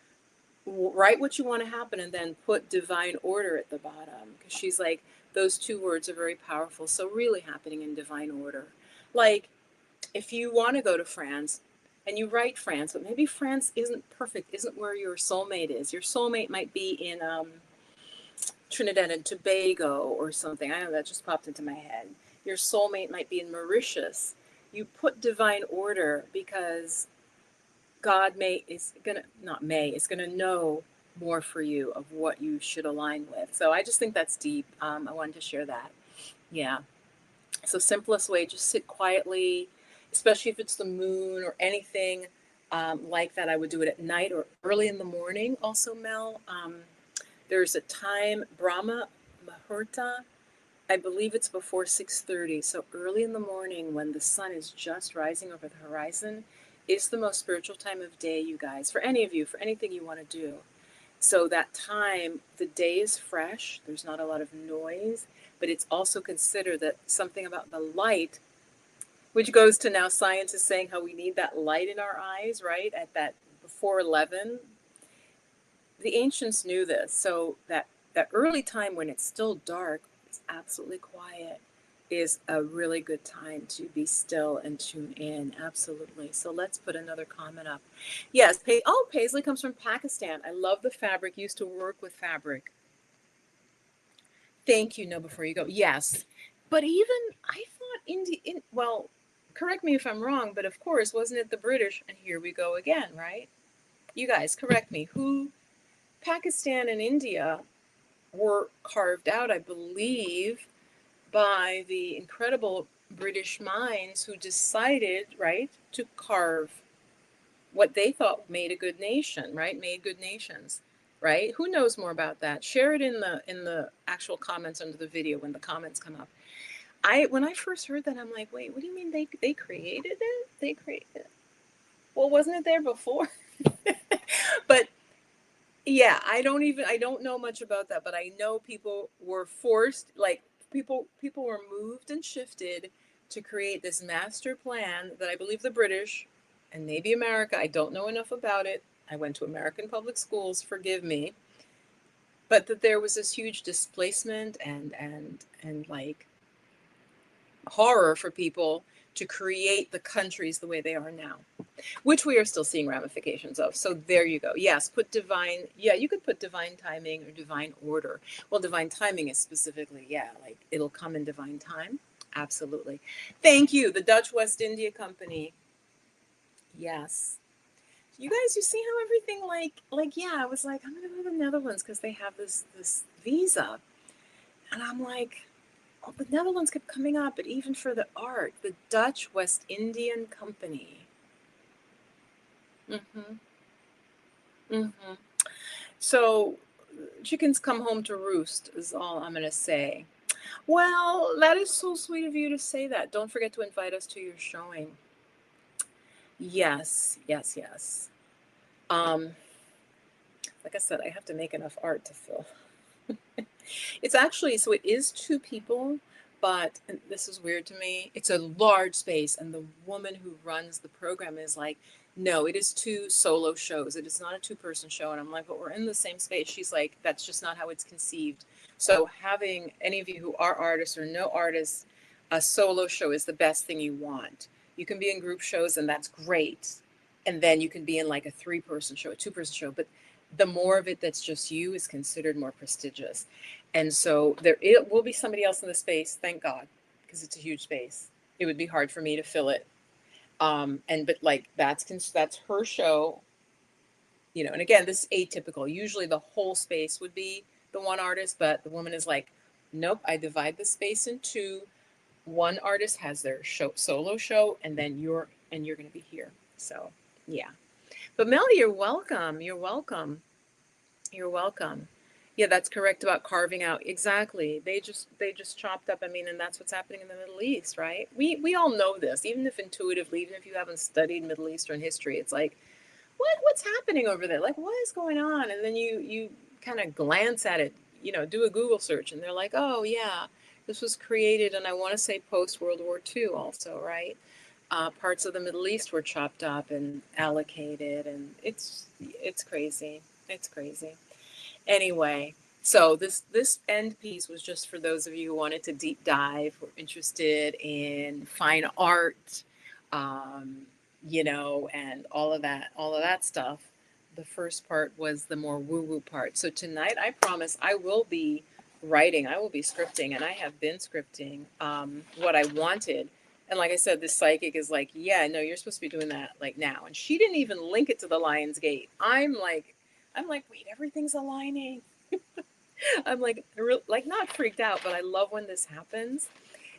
write what you want to happen and then put divine order at the bottom because she's like those two words are very powerful. So really happening in divine order. Like if you want to go to France and you write France, but maybe France isn't perfect, isn't where your soulmate is. Your soulmate might be in Trinidad and Tobago or something. I know that just popped into my head. Your soulmate might be in Mauritius. You put divine order because God is gonna know more for you of what you should align with. So I just think that's deep. I wanted to share that. Yeah. So simplest way, just sit quietly, especially if it's the moon or anything like that. I would do it at night or early in the morning. Also, Mel, there's a time Brahma Muhurta. I believe it's before 6:30. So early in the morning when the sun is just rising over the horizon is the most spiritual time of day, you guys, for any of you, for anything you want to do. So that time, the day is fresh. There's not a lot of noise, but it's also considered that something about the light, which goes to now science is saying how we need that light in our eyes, right? At that before 11, the ancients knew this. So that early time when it's still dark, it's absolutely quiet, is a really good time to be still and tune in. Absolutely. So let's put another comment up. Yes. Paisley comes from Pakistan. I love the fabric. Used to work with fabric. Thank you. No, before you go. Yes. But even I thought well, correct me if I'm wrong, but of course, wasn't it the British? And here we go again, right? You guys correct me. Pakistan and India were carved out, I believe, by the incredible British minds who decided, right, to carve what they thought made a good nation, right? Made good nations, right? Who knows more about that? Share it in the actual comments under the video when the comments come up. When I first heard that, I'm like, wait, what do you mean they created it? They created it. Well, wasn't it there before? But yeah, I don't know much about that, but I know people were forced, like people were moved and shifted to create this master plan that I believe the British and maybe America, I don't know enough about it. I went to American public schools, forgive me, but that there was this huge displacement and like horror for people to create the countries the way they are now, which we are still seeing ramifications of. So there you go. Yes, you could put divine timing or divine order. Well, divine timing is specifically, like it'll come in divine time. Absolutely. Thank you. The Dutch West India Company. Yes. You guys, you see how everything I was like, I'm gonna go to the Netherlands because they have this visa. And I'm like, oh, the Netherlands kept coming up, but even for the art, the Dutch West Indian Company. Mm-hmm. Mm-hmm. So chickens come home to roost is all I'm going to say. Well, that is so sweet of you to say that. Don't forget to invite us to your showing. Yes, yes, yes. Um, like I said, I have to make enough art to fill. It's actually, so it is two people, but and this is weird to me. It's a large space, and the woman who runs the program is like, no, it is two solo shows. It is not a two-person show. And I'm like, but we're in the same space. She's like, that's just not how it's conceived. So having any of you who are artists or no artists, a solo show is the best thing you want. You can be in group shows, and that's great. And then you can be in like a three-person show, a two-person show, but the more of it that's just you is considered more prestigious. And so there it will be somebody else in the space, thank God, because it's a huge space. It would be hard for me to fill it. And but like that's her show, you know. And again, this is atypical. Usually the whole space would be the one artist, but the woman is like, nope, I divide the space in two. One artist has their show solo show, and then you're going to be here. So yeah. But Melly, you're welcome. You're welcome. You're welcome. Yeah, that's correct about carving out. Exactly. They just chopped up. I mean, and that's what's happening in the Middle East, right? We all know this, even if intuitively, even if you haven't studied Middle Eastern history, it's like, what's happening over there? Like, what is going on? And then you kind of glance at it, do a Google search, and they're like, oh yeah, this was created, and I want to say post World War II, also, right? Parts of the Middle East were chopped up and allocated, and it's crazy. It's crazy. Anyway, so this end piece was just for those of you who wanted to deep dive, were interested in fine art, um, and all of that stuff. The first part was the more woo-woo part. So tonight, I promise I will be writing, I will be scripting, and I have been scripting what I wanted. And like I said, this psychic is like, yeah, no, you're supposed to be doing that like now. And she didn't even link it to the Lion's Gate. I'm like, wait, everything's aligning. I'm like, like not freaked out, but I love when this happens.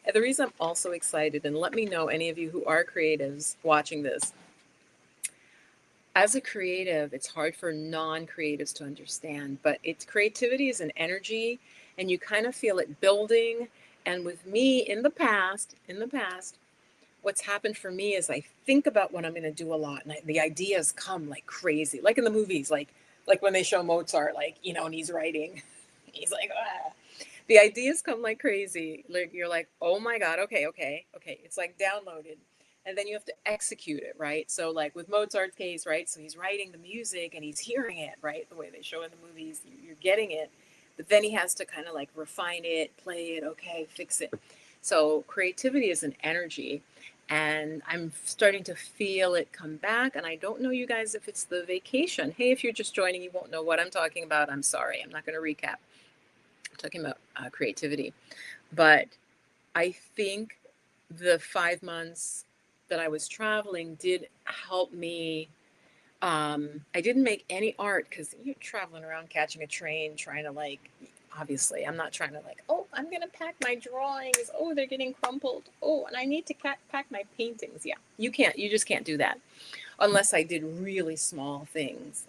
And the reason I'm also excited, and let me know any of you who are creatives watching this. As a creative, it's hard for non-creatives to understand, but it's creativity is an energy, and you kind of feel it building. And with me in the past, what's happened for me is I think about what I'm going to do a lot, and the ideas come like crazy, like in the movies, like when they show Mozart, like and he's writing, he's like, ah. The ideas come like crazy. Like you're like, oh my god, okay, okay, okay. It's like downloaded, and then you have to execute it, right? So like with Mozart's case, right? So he's writing the music and he's hearing it, right? The way they show in the movies, you're getting it, but then he has to kind of like refine it, play it, okay, fix it. So creativity is an energy, and I'm starting to feel it come back. And I don't know, you guys, if it's the vacation. Hey, if you're just joining, you won't know what I'm talking about. I'm sorry. I'm not going to recap. I'm talking about creativity. But I think the 5 months that I was traveling did help me. I didn't make any art because you're traveling around catching a train, trying to like, obviously, I'm not trying to like, oh, I'm going to pack my drawings. Oh, they're getting crumpled. Oh, and I need to pack my paintings. Yeah, you just can't do that unless I did really small things.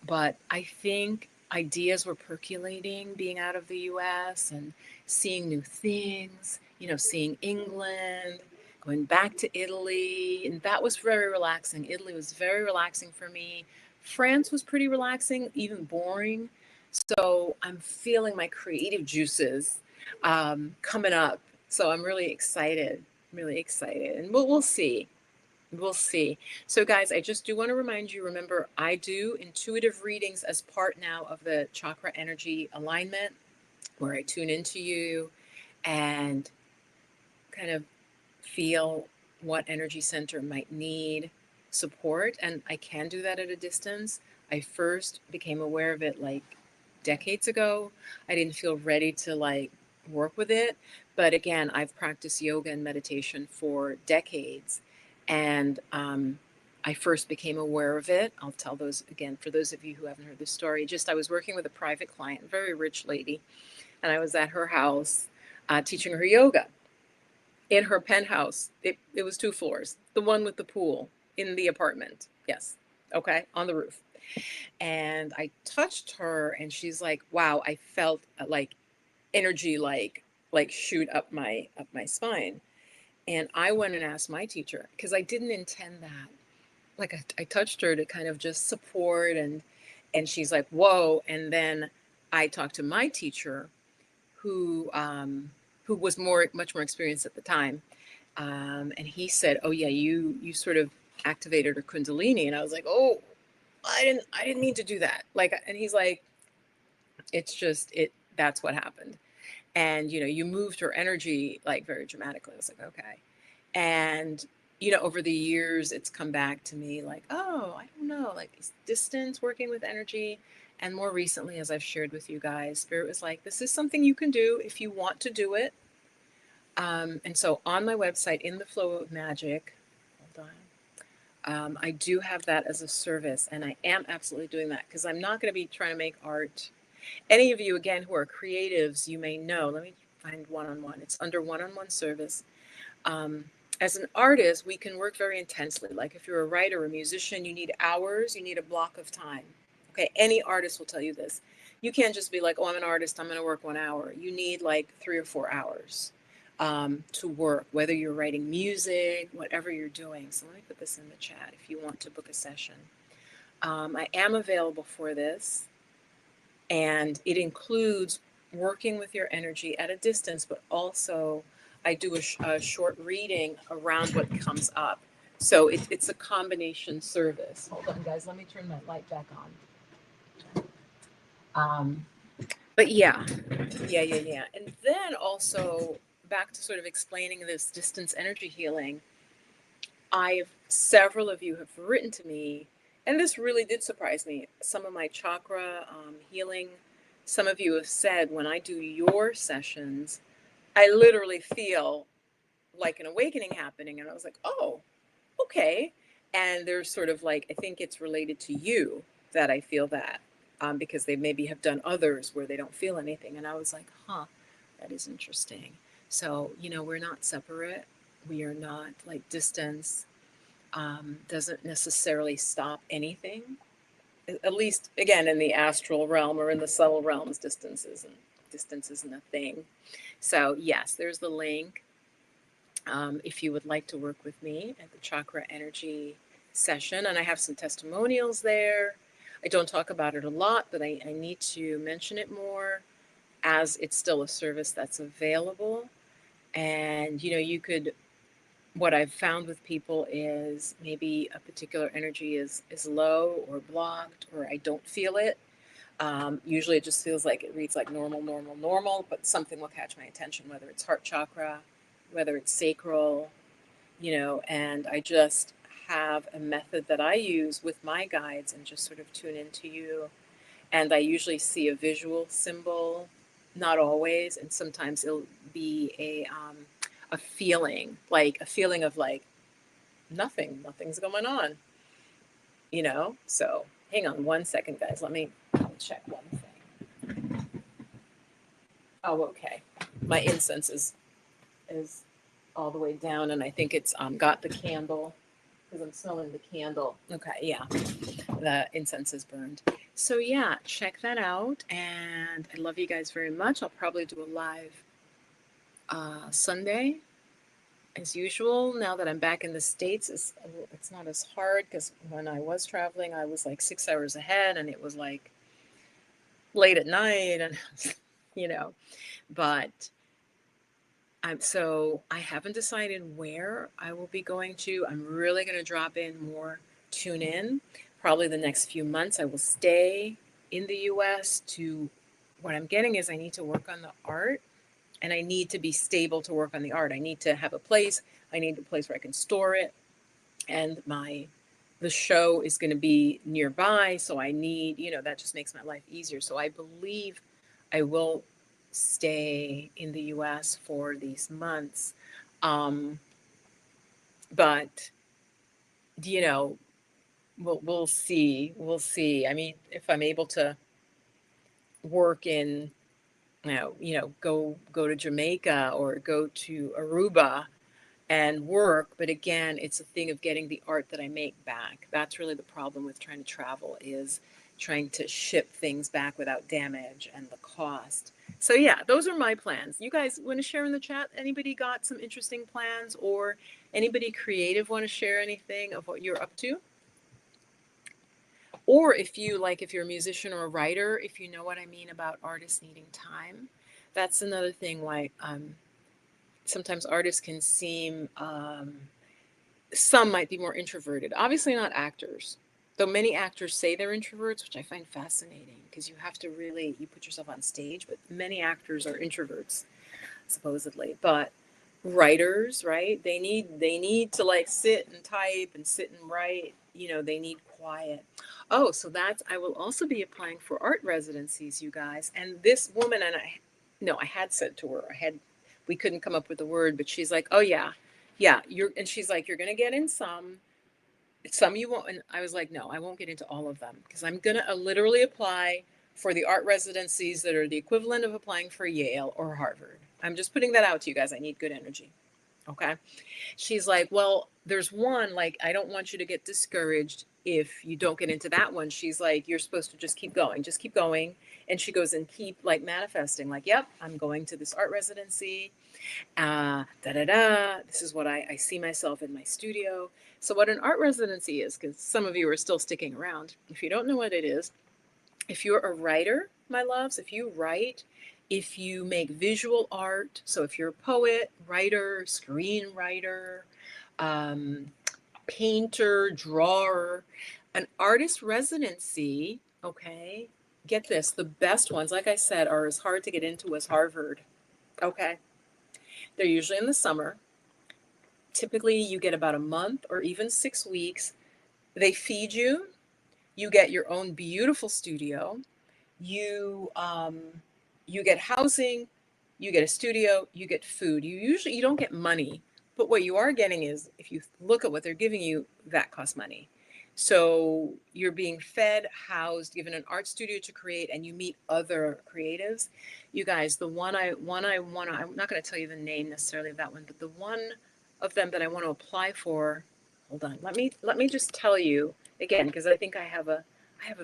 But I think ideas were percolating being out of the US and seeing new things, seeing England, going back to Italy. And that was very relaxing. Italy was very relaxing for me. France was pretty relaxing, even boring. So I'm feeling my creative juices coming up. So I'm really excited, really excited. And we'll see. We'll see. So, guys, I just do want to remind you, remember, I do intuitive readings as part now of the chakra energy alignment, where I tune into you and kind of feel what energy center might need support. And I can do that at a distance. I first became aware of it like decades ago. I didn't feel ready to like work with it. But again, I've practiced yoga and meditation for decades. And I first became aware of it. I'll tell those again for those of you who haven't heard the story. Just I was working with a private client, a very rich lady, and I was at her house teaching her yoga in her penthouse. It was 2 floors, the one with the pool in the apartment. Yes. Okay. On the roof. And I touched her and she's like, wow, I felt like energy, like shoot up my spine. And I went and asked my teacher because I didn't intend that. Like I touched her to kind of just support and she's like, whoa. And then I talked to my teacher who was much more experienced at the time. And he said, "Oh yeah, you sort of activated her kundalini." And I was like, "Oh, I didn't mean to do that." Like, and he's like, "It's just it. That's what happened." And you moved her energy like very dramatically. I was like, "Okay." And over the years, it's come back to me like, "Oh, I don't know, like is distance working with energy." And more recently, as I've shared with you guys, Spirit was like, "This is something you can do if you want to do it." And so on my website, In the Flow of Magic, hold on, I do have that as a service, and I am absolutely doing that because I'm not going to be trying to make art. Any of you, again, who are creatives, you may know. Let me find one-on-one. It's under one-on-one service. Um, as an artist, we can work very intensely. Like if you're a writer or a musician, you need hours, you need a block of time. Okay, any artist will tell you this. You can't just be like, oh, I'm an artist, I'm going to work 1 hour. You need like 3 or 4 hours to work, whether you're writing music, whatever you're doing. So let me put this in the chat if you want to book a session. I am available for this, and it includes working with your energy at a distance, but also I do a short reading around what comes up. So it's a combination service. Hold on, guys. Let me turn my light back on. But yeah. And then also back to sort of explaining this distance energy healing. Several of you have written to me, and this really did surprise me. Some of my chakra healing, some of you have said when I do your sessions, I literally feel like an awakening happening. And I was like, oh, okay. And there's sort of like, I think it's related to you that I feel that because they maybe have done others where they don't feel anything. And I was like, huh, that is interesting. So, we're not separate. We are not like distance doesn't necessarily stop anything. At least, again, in the astral realm or in the subtle realms, distance isn't a thing. So, yes, there's the link. If you would like to work with me at the Chakra Energy session, and I have some testimonials there. I don't talk about it a lot, but I need to mention it more as it's still a service that's available. And, you could what I've found with people is maybe a particular energy is low or blocked, or I don't feel it. Usually it just feels like it reads like normal, but something will catch my attention, whether it's heart chakra, whether it's sacral, and I just have a method that I use with my guides and just sort of tune into you. And I usually see a visual symbol, not always, and sometimes it'll be a feeling of like nothing's going on, So hang on 1 second, guys. Let me check one thing. Oh, okay. My incense is all the way down, and I think it's got the candle because I'm smelling the candle. Okay, yeah, the incense is burned. So yeah, check that out, and I love you guys very much. I'll probably do a live Sunday as usual. Now that I'm back in the States, it's not as hard because when I was traveling, I was like 6 hours ahead, and it was like late at night, and but I haven't decided where I will be going to. I'm really going to drop in more, tune in. Probably the next few months, I will stay in the US what I'm getting is I need to work on the art, and I need to be stable to work on the art. I need to have a place. I need a place where I can store it. And the show is going to be nearby. So I need, that just makes my life easier. So I believe I will stay in the US for these months. But, we'll see. We'll see. I mean, if I'm able to work in, go to Jamaica or go to Aruba and work, but again, it's a thing of getting the art that I make back. That's really the problem with trying to travel, is trying to ship things back without damage and the cost. So yeah, those are my plans. You guys want to share in the chat? Anybody got some interesting plans, or anybody creative want to share anything of what you're up to? Or if you like, if you're a musician or a writer, if you know what I mean about artists needing time, that's another thing why sometimes artists can seem, some might be more introverted. Obviously, not actors, though many actors say they're introverts, which I find fascinating because you have to really, you put yourself on stage, but many actors are introverts supposedly. But writers, right, they need to like sit and type and sit and write, they need quiet. Oh, so that's, I will also be applying for art residencies, you guys. And this woman, and I, no, I had said to her, we couldn't come up with a word, but she's like, oh yeah, yeah, and she's like, you're gonna get in some you won't. And I was like, no, I won't get into all of them because I'm gonna literally apply for the art residencies that are the equivalent of applying for Yale or Harvard. I'm just putting that out to you guys. I need good energy. Okay. She's like, well, there's one, like, I don't want you to get discouraged if you don't get into that one. She's like, you're supposed to just keep going, just keep going. And she goes and keep like manifesting, like, yep, I'm going to this art residency. Da da da. This is what I see myself in my studio. So, what an art residency is, because some of you are still sticking around. If you don't know what it is, if you're a writer, my loves, if you write, if you make visual art, so if you're a poet, writer, screenwriter, um, painter, drawer, an artist residency, okay, get this, the best ones, like I said, are as hard to get into as Harvard, okay? They're usually in the summer. Typically, you get about a month or even 6 weeks. They feed you. You get your own beautiful studio. You you get housing. You get a studio. You get food. You don't get money, but what you are getting is, if you look at what they're giving you, that costs money. So you're being fed, housed, given an art studio to create, and you meet other creatives. You guys, the one I want to, I'm not going to tell you the name necessarily of that one, but the one of them that I want to apply for, hold on, let me just tell you again, because I think I have a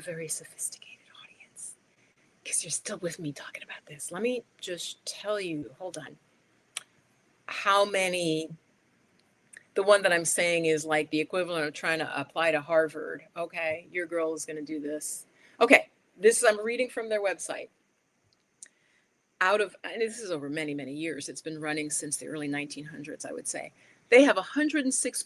very sophisticated audience, because you're still with me talking about this. Let me just tell you, hold on, how many, the one that I'm saying is like the equivalent of trying to apply to Harvard. Okay, your girl is going to do this. Okay, this, I'm reading from their website. And this is over many, many years. It's been running since the early 1900s, I would say. They have 106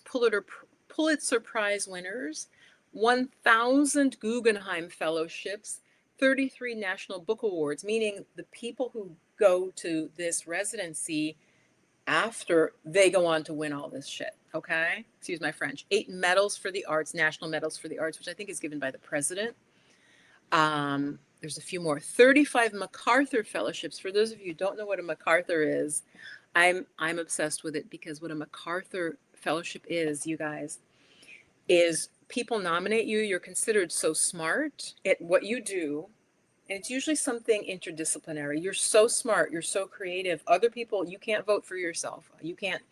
Pulitzer Prize winners, 1,000 Guggenheim fellowships, 33 National Book Awards, meaning the people who go to this residency after, they go on to win all this shit. Okay, excuse my French. 8 medals for the arts, national medals for the arts, which I think is given by the president. There's a few more. 35 MacArthur fellowships. For those of you who don't know what a MacArthur is, I'm obsessed with it, because what a MacArthur fellowship is, you guys, is people nominate you. You're considered so smart at what you do, and it's usually something interdisciplinary. You're so smart, you're so creative. Other people, you can't vote for yourself. You can't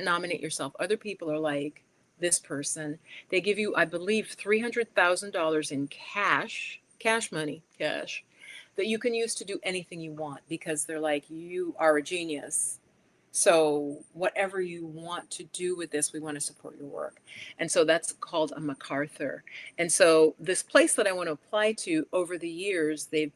nominate yourself. Other people are like, this person. They give you, I believe, $300,000 in cash money, cash, that you can use to do anything you want, because they're like, you are a genius. So whatever you want to do with this, we want to support your work. And so that's called a MacArthur. And so this place that I want to apply to, over the years, they've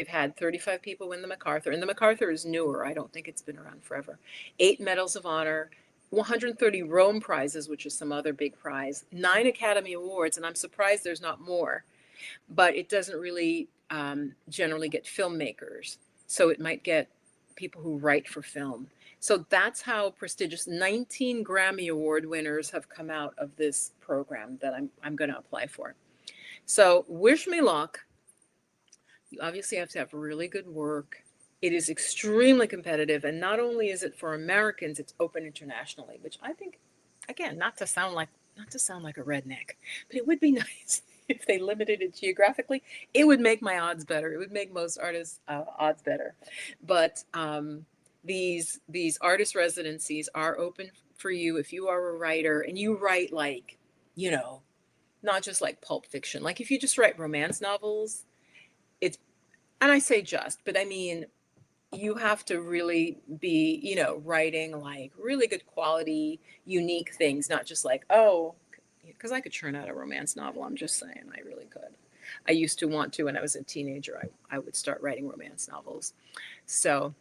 had 35 people win the MacArthur, and the MacArthur is newer. I don't think it's been around forever. 8 medals of honor, 130 Rome prizes, which is some other big prize, 9 Academy Awards, and I'm surprised there's not more. But it doesn't really generally get filmmakers. So it might get people who write for film. So that's how prestigious. 19 Grammy Award winners have come out of this program that I'm going to apply for. So wish me luck. You obviously have to have really good work. It is extremely competitive, and not only is it for Americans, it's open internationally, which I think, again, not to sound like a redneck, but it would be nice if they limited it geographically. It would make my odds better. It would make most artists' odds better. But these artist residencies are open for you if you are a writer and you write, like, you know, not just like pulp fiction. Like if you just write romance novels, it's, and I say just, but I mean, you have to really be, writing like really good quality, unique things, not just like, oh, because I could churn out a romance novel. I'm just saying, I really could. I used to want to when I was a teenager. I would start writing romance novels. So,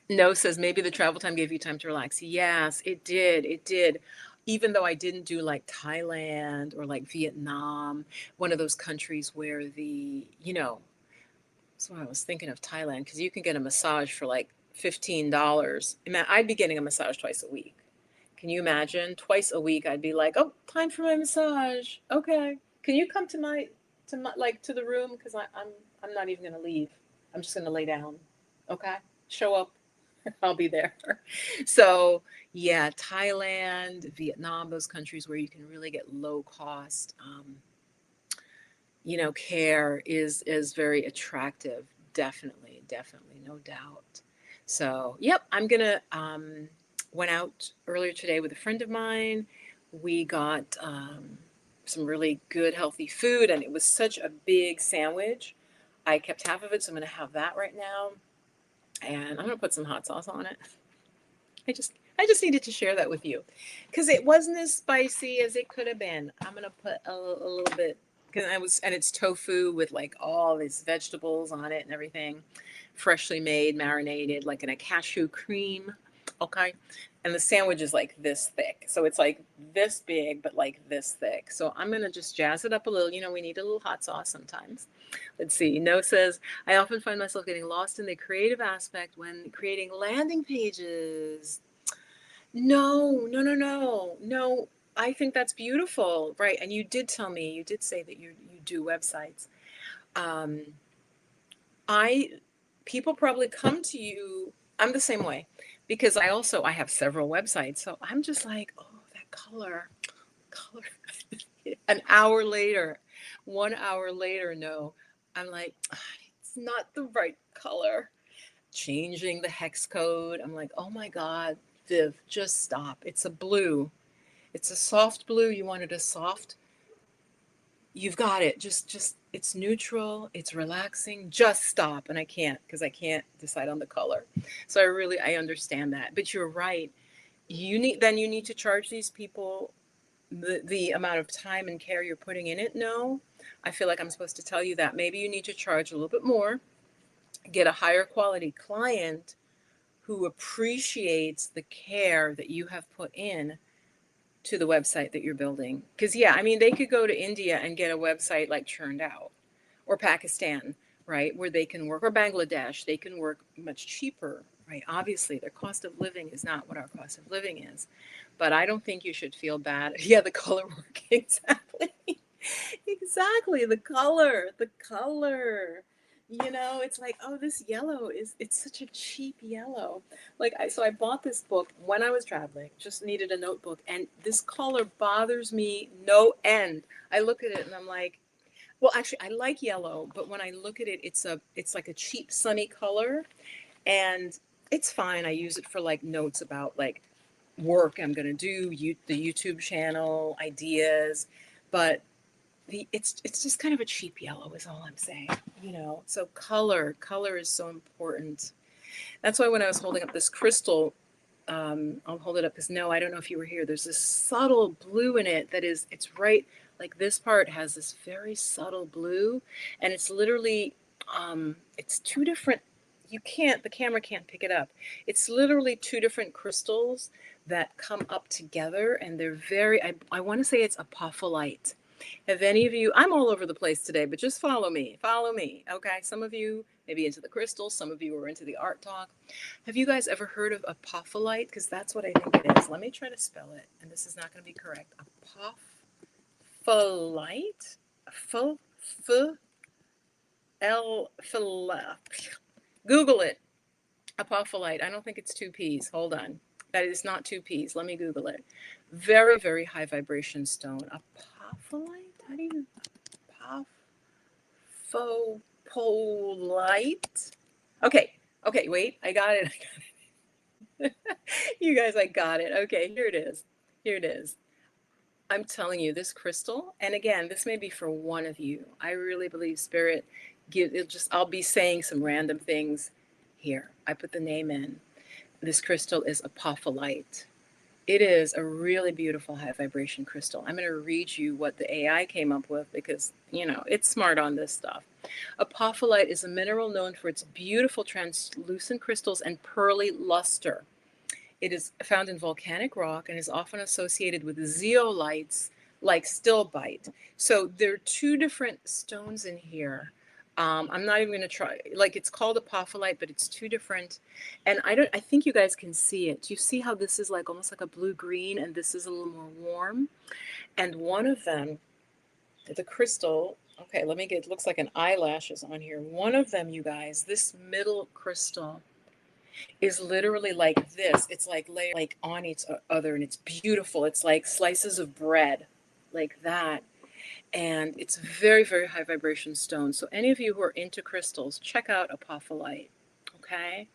no says maybe the travel time gave you time to relax. Yes, it did. It did. Even though I didn't do like Thailand or like Vietnam, one of those countries where so I was thinking of Thailand because you can get a massage for like $15. I'd be getting a massage twice a week. Can you imagine? Twice a week, I'd be like, "Oh, time for my massage. Okay, can you come to the room? Because I'm not even gonna leave. I'm just gonna lay down. Okay, show up. I'll be there." So yeah, Thailand, Vietnam, those countries where you can really get low cost, care is very attractive. Definitely, definitely, no doubt. So yep, I'm gonna went out earlier today with a friend of mine. We got some really good healthy food, and it was such a big sandwich. I kept half of it, so I'm gonna have that right now, and I'm gonna put some hot sauce on it. I just needed to share that with you because it wasn't as spicy as it could have been. I'm gonna put a little bit because and it's tofu with like all these vegetables on it and everything, freshly made, marinated, like in a cashew cream. Okay, and the sandwich is like this thick, so it's like this big but like this thick. So I'm gonna just jazz it up a little. We need a little hot sauce sometimes. Let's see. No says, I often find myself getting lost in the creative aspect when creating landing pages. No, no, no, no, no. I think that's beautiful, right? And you did tell me, you did say that you do websites. Um, I People probably come to you. I'm the same way because I have several websites, so I'm just like, oh, that color. An hour later, 1 hour later, no, I'm like, "Ah, it's not the right color." Changing the hex code. I'm like, oh my God, Viv, just stop. It's a blue. It's a soft blue. You wanted a soft. You've got it. Just it's neutral. It's relaxing. Just stop. And I can't because I can't decide on the color. So I understand that. But you're right. You need to charge these people the amount of time and care you're putting in it. No, I feel like I'm supposed to tell you that. Maybe you need to charge a little bit more, get a higher quality client who appreciates the care that you have put in to the website that you're building. Because, yeah, they could go to India and get a website like churned out, or Pakistan, right, where they can work, or Bangladesh, they can work much cheaper, right? Obviously, their cost of living is not what our cost of living is. But I don't think you should feel bad. Yeah, the color work, exactly. Exactly, the color. It's like, oh, this yellow it's such a cheap yellow. Like I bought this book when I was traveling, just needed a notebook, and this color bothers me no end. I look at it and I'm like, well, actually I like yellow, but when I look at it, it's like a cheap sunny color, and it's fine. I use it for like notes about like work I'm going to do, the YouTube channel, ideas, but it's just kind of a cheap yellow is all I'm saying. So color is so important. That's why when I was holding up this crystal, I'll hold it up because no, I don't know if you were here, there's this subtle blue in it it's right, like this part has this very subtle blue, and it's literally it's two different, the camera can't pick it up. It's literally two different crystals that come up together, and they're I want to say it's apophyllite. Have any of you, I'm all over the place today, but just follow me, okay? Some of you may be into the crystals, some of you are into the art talk. Have you guys ever heard of apophyllite? Because that's what I think it is. Let me try to spell it, and this is not going to be correct. Apophyllite? Google it. Apophyllite. I don't think it's two P's. Hold on. That is not two P's. Let me Google it. Very, very high vibration stone. Apophyllite? How do you... Apophyllite? Okay. Okay, wait. I got it. You guys, I got it. Okay, here it is. Here it is. I'm telling you, this crystal, and again, this may be for one of you. I really believe Spirit I'll be saying some random things here. I put the name in. This crystal is apophyllite. It is a really beautiful high vibration crystal. I'm going to read you what the AI came up with because, it's smart on this stuff. Apophyllite is a mineral known for its beautiful translucent crystals and pearly luster. It is found in volcanic rock and is often associated with zeolites like stilbite. So there are two different stones in here. I'm not even going to try. Like it's called apophyllite, but it's two different. And I don't. I think you guys can see it. You see how this is like almost like a blue green, and this is a little more warm. And one of them, the crystal. Okay, let me get. It looks like an eyelashes on here. One of them, you guys. This middle crystal is literally like this. It's like layered like on each other, and it's beautiful. It's like slices of bread, like that. And it's very, very high vibration stone. So any of you who are into crystals, check out apophyllite. Okay.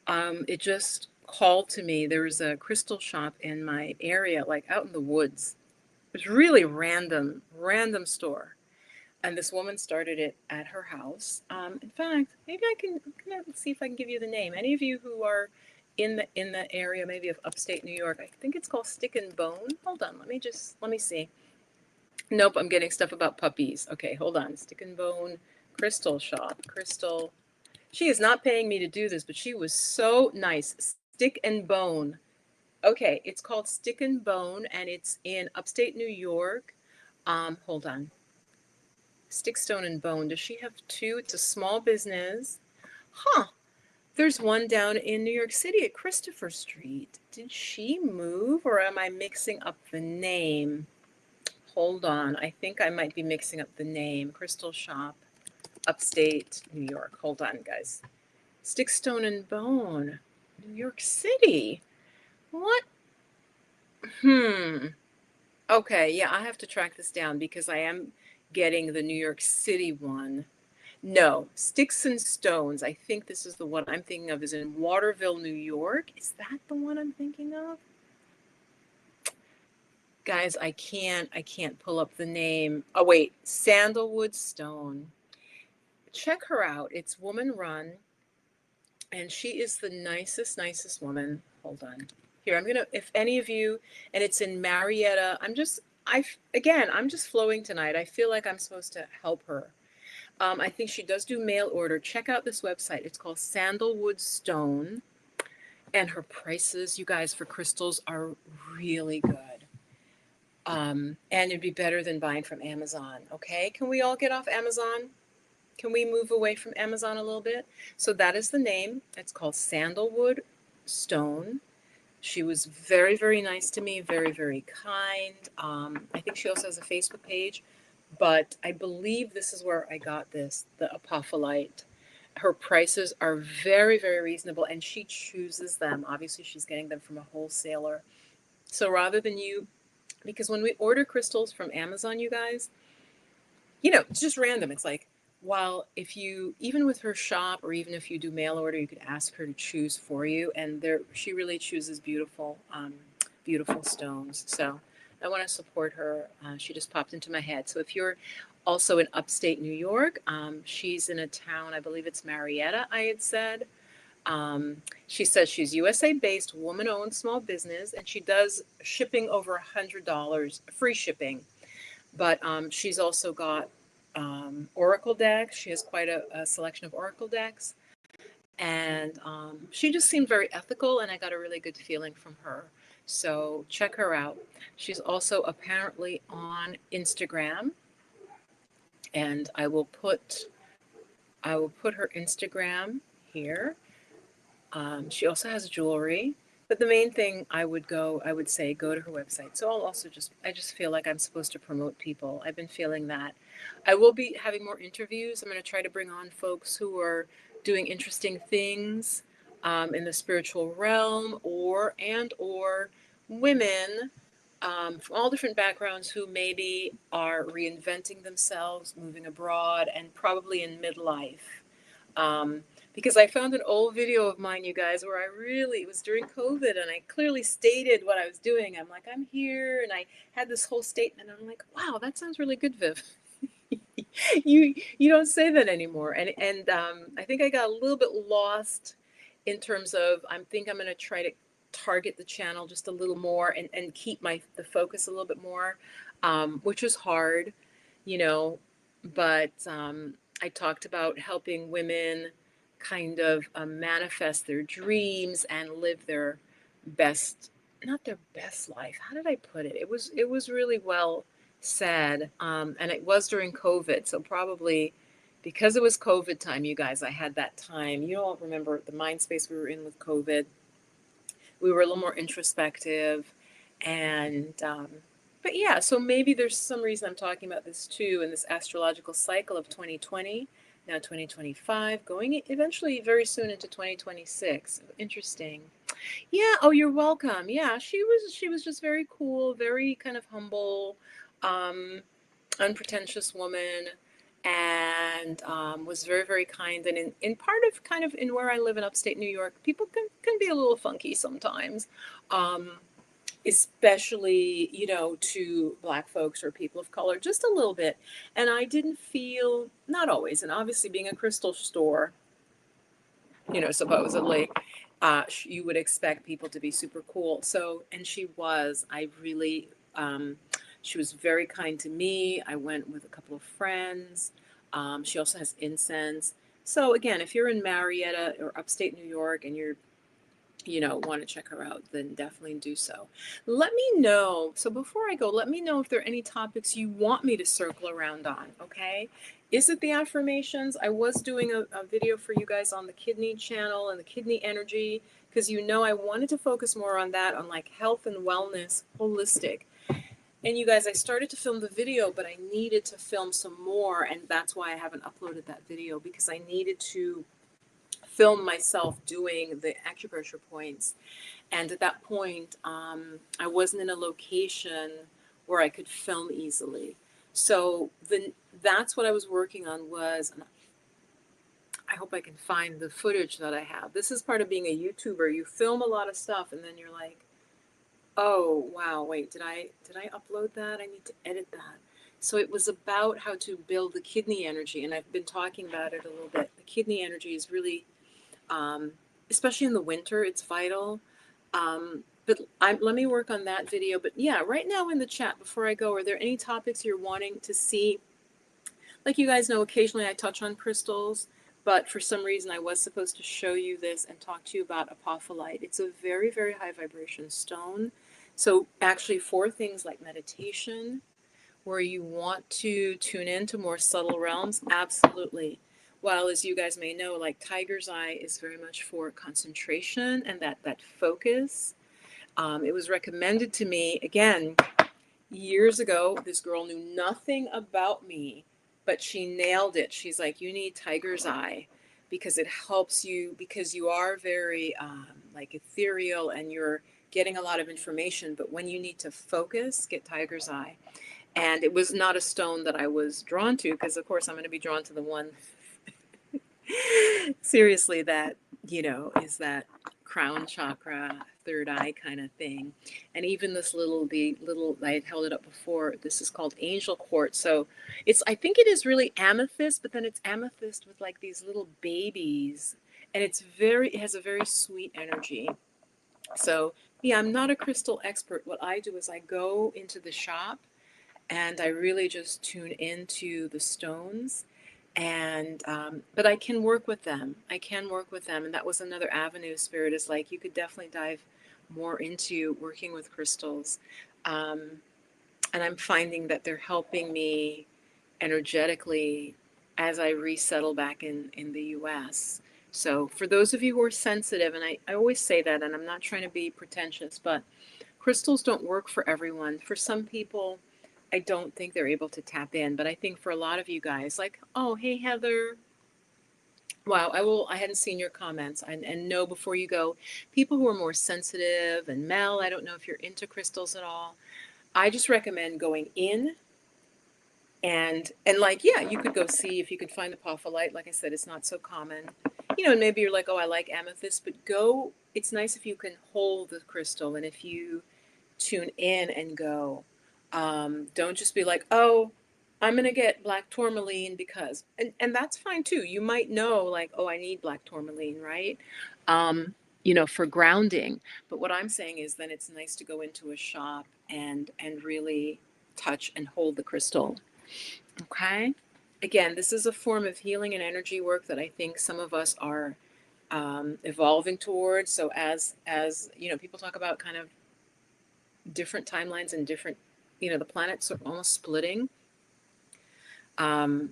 It just called to me. There was a crystal shop in my area, like out in the woods. It was really random store. And this woman started it at her house. In fact, maybe I can see if I can give you the name. Any of you who are in the area, maybe of upstate New York, I think it's called Stick and Bone. Hold on, let me see. Nope, I'm getting stuff about puppies. Okay, hold on. Stick and Bone Crystal Shop. Crystal. She is not paying me to do this, but she was so nice. Stick and Bone. Okay, it's called Stick and Bone, and it's in upstate New York. Hold on. Stick, Stone, and Bone. Does she have two? It's a small business. Huh. There's one down in New York City at Christopher Street. Did she move, or am I mixing up the name? Hold on. I think I might be mixing up the name. Crystal Shop, upstate New York. Hold on, guys. Stick, Stone, and Bone. New York City. What? Okay, yeah, I have to track this down because I am getting the New York City one. No, Sticks and Stones. I think this is the one I'm thinking of is in Waterville, New York. Is that the one I'm thinking of? Guys, I can't pull up the name. Oh wait, Sandalwood Stone. Check her out. It's woman run, and she is the nicest woman. Hold on. Here, I'm gonna, if any of you, and it's in Marietta. I'm just flowing tonight. I feel like I'm supposed to help her. I think she does do mail order. Check out this website. It's called Sandalwood Stone, and her prices, you guys, for crystals are really good. And it'd be better than buying from Amazon. Okay, can we all get off Amazon? Can we move away from Amazon a little bit? So that is the name. It's called Sandalwood Stone. She was very, very nice to me, very, very kind. I think she also has a Facebook page, but I believe this is where I got this, the apophyllite. Her prices are very, very reasonable, and she chooses them. Obviously, she's getting them from a wholesaler. So rather than you, because when we order crystals from Amazon, you guys, it's just random. It's like, while if you, even with her shop, or even if you do mail order, you could ask her to choose for you. And she really chooses beautiful stones. So I want to support her. She just popped into my head. So if you're also in upstate New York, she's in a town, I believe it's Marietta, I had said. She says she's USA based, woman owned small business, and she does shipping over $100, free shipping. But she's also got Oracle decks. She has quite a selection of Oracle decks. And she just seemed very ethical, and I got a really good feeling from her. So check her out. She's also apparently on Instagram, and I will put her Instagram here. She also has jewelry, but the main thing I would say go to her website. So I just feel like I'm supposed to promote people. I've been feeling that. I will be having more interviews. I'm going to try to bring on folks who are doing interesting things in the spiritual realm, or women from all different backgrounds who maybe are reinventing themselves, moving abroad, and probably in midlife. Because I found an old video of mine, you guys, where it was during COVID, and I clearly stated what I was doing. I'm like, I'm here, and I had this whole statement. And I'm like, wow, that sounds really good, Viv. You don't say that anymore. And I think I got a little bit lost in terms of I'm going to try to target the channel just a little more and keep the focus a little bit more, which was hard, you know, but I talked about helping women kind of manifest their dreams and live their best, not their best life. How did I put it? It was really well said, and it was during COVID, so probably because it was COVID time, you guys, I had that time. You all remember the mind space we were in with COVID. We were a little more introspective, and but yeah, so maybe there's some reason I'm talking about this too in this astrological cycle of 2020, now 2025, going eventually very soon into 2026. Interesting. Yeah, oh, you're welcome. Yeah, she was just very cool, very kind of humble, um, unpretentious woman, and was very, very kind. And in part of kind of in where I live in upstate New York, people can be a little funky sometimes, um, especially, to Black folks or people of color, just a little bit. And I didn't feel, not always, and obviously being a crystal store, supposedly, you would expect people to be super cool. So, and she was. She was very kind to me. I went with a couple of friends. She also has incense. So again, if you're in Marietta or upstate New York and want to check her out, then definitely do so. Let me know. So before I go, let me know if there are any topics you want me to circle around on, okay? Is it the affirmations? I was doing a video for you guys on the kidney channel and the kidney energy, because I wanted to focus more on that, on like health and wellness, holistic. And you guys, I started to film the video, but I needed to film some more, and that's why I haven't uploaded that video, because I needed to film myself doing the acupressure points. And at that point, I wasn't in a location where I could film easily. So that's what I was working on was, and I hope I can find the footage that I have. This is part of being a YouTuber. You film a lot of stuff and then you're like, oh, wow, wait, did I upload that? I need to edit that. So it was about how to build the kidney energy. And I've been talking about it a little bit. The kidney energy is really, especially in the winter, it's vital. But let me work on that video. But yeah, right now in the chat, before I go, are there any topics you're wanting to see? Like you guys know, occasionally I touch on crystals, but for some reason I was supposed to show you this and talk to you about apophyllite. It's a very, very high vibration stone. So actually for things like meditation, where you want to tune into more subtle realms, absolutely. While as you guys may know, like tiger's eye is very much for concentration and that focus. It was recommended to me, again, years ago. This girl knew nothing about me, but she nailed it. She's like, you need tiger's eye because it helps you, because you are very like ethereal and you're getting a lot of information. But when you need to focus, get tiger's eye. And it was not a stone that I was drawn to, because of course I'm going to be drawn to the one seriously that, is that crown chakra, third eye kind of thing. And even the little, I had held it up before, this is called angel quartz. So I think it is really amethyst, but then it's amethyst with like these little babies. And it has a very sweet energy. So yeah, I'm not a crystal expert. What I do is I go into the shop and I really just tune into the stones. And but I can work with them. And that was another avenue. Spirit is like, you could definitely dive more into working with crystals. And I'm finding that they're helping me energetically as I resettle back in the US. So for those of you who are sensitive, and I always say that, and I'm not trying to be pretentious, but crystals don't work for everyone. For some people, I don't think they're able to tap in, but I think for a lot of you guys, like, oh, hey, Heather. Wow, I hadn't seen your comments. And no, before you go, people who are more sensitive, and Mel, I don't know if you're into crystals at all. I just recommend going in and like, yeah, you could go see if you could find the apophyllite. Like I said, it's not so common. And maybe you're like, oh, I like amethyst, but it's nice if you can hold the crystal and if you tune in and go. Don't just be like, oh, I'm going to get black tourmaline because, and that's fine too. You might know like, oh, I need black tourmaline, right? for grounding. But what I'm saying is then it's nice to go into a shop and really touch and hold the crystal. Okay. Again, this is a form of healing and energy work that I think some of us are evolving towards. So as people talk about kind of different timelines and different, the planets are almost splitting. Um,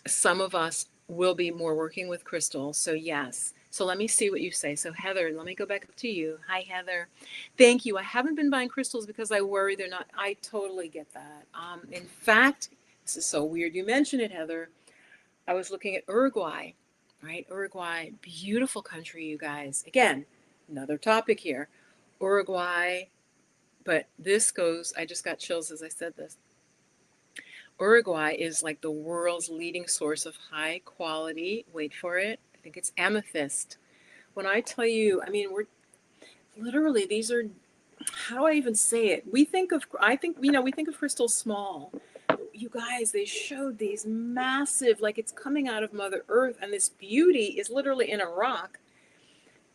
some of us will be more working with crystals. So yes. So let me see what you say. So Heather, let me go back up to you. Hi, Heather. Thank you. I haven't been buying crystals because I worry they're not. I totally get that. In fact, this is so weird. You mentioned it, Heather. I was looking at Uruguay, right? Uruguay, beautiful country, you guys. Again, another topic here. Uruguay, but this goes, I just got chills as I said this. Uruguay is like the world's leading source of high quality, wait for it, I think it's amethyst. When I tell you, I mean, we're literally, these are, how do I even say it? I think, we think of crystals small. You guys, they showed these massive, like it's coming out of Mother Earth, and this beauty is literally in a rock.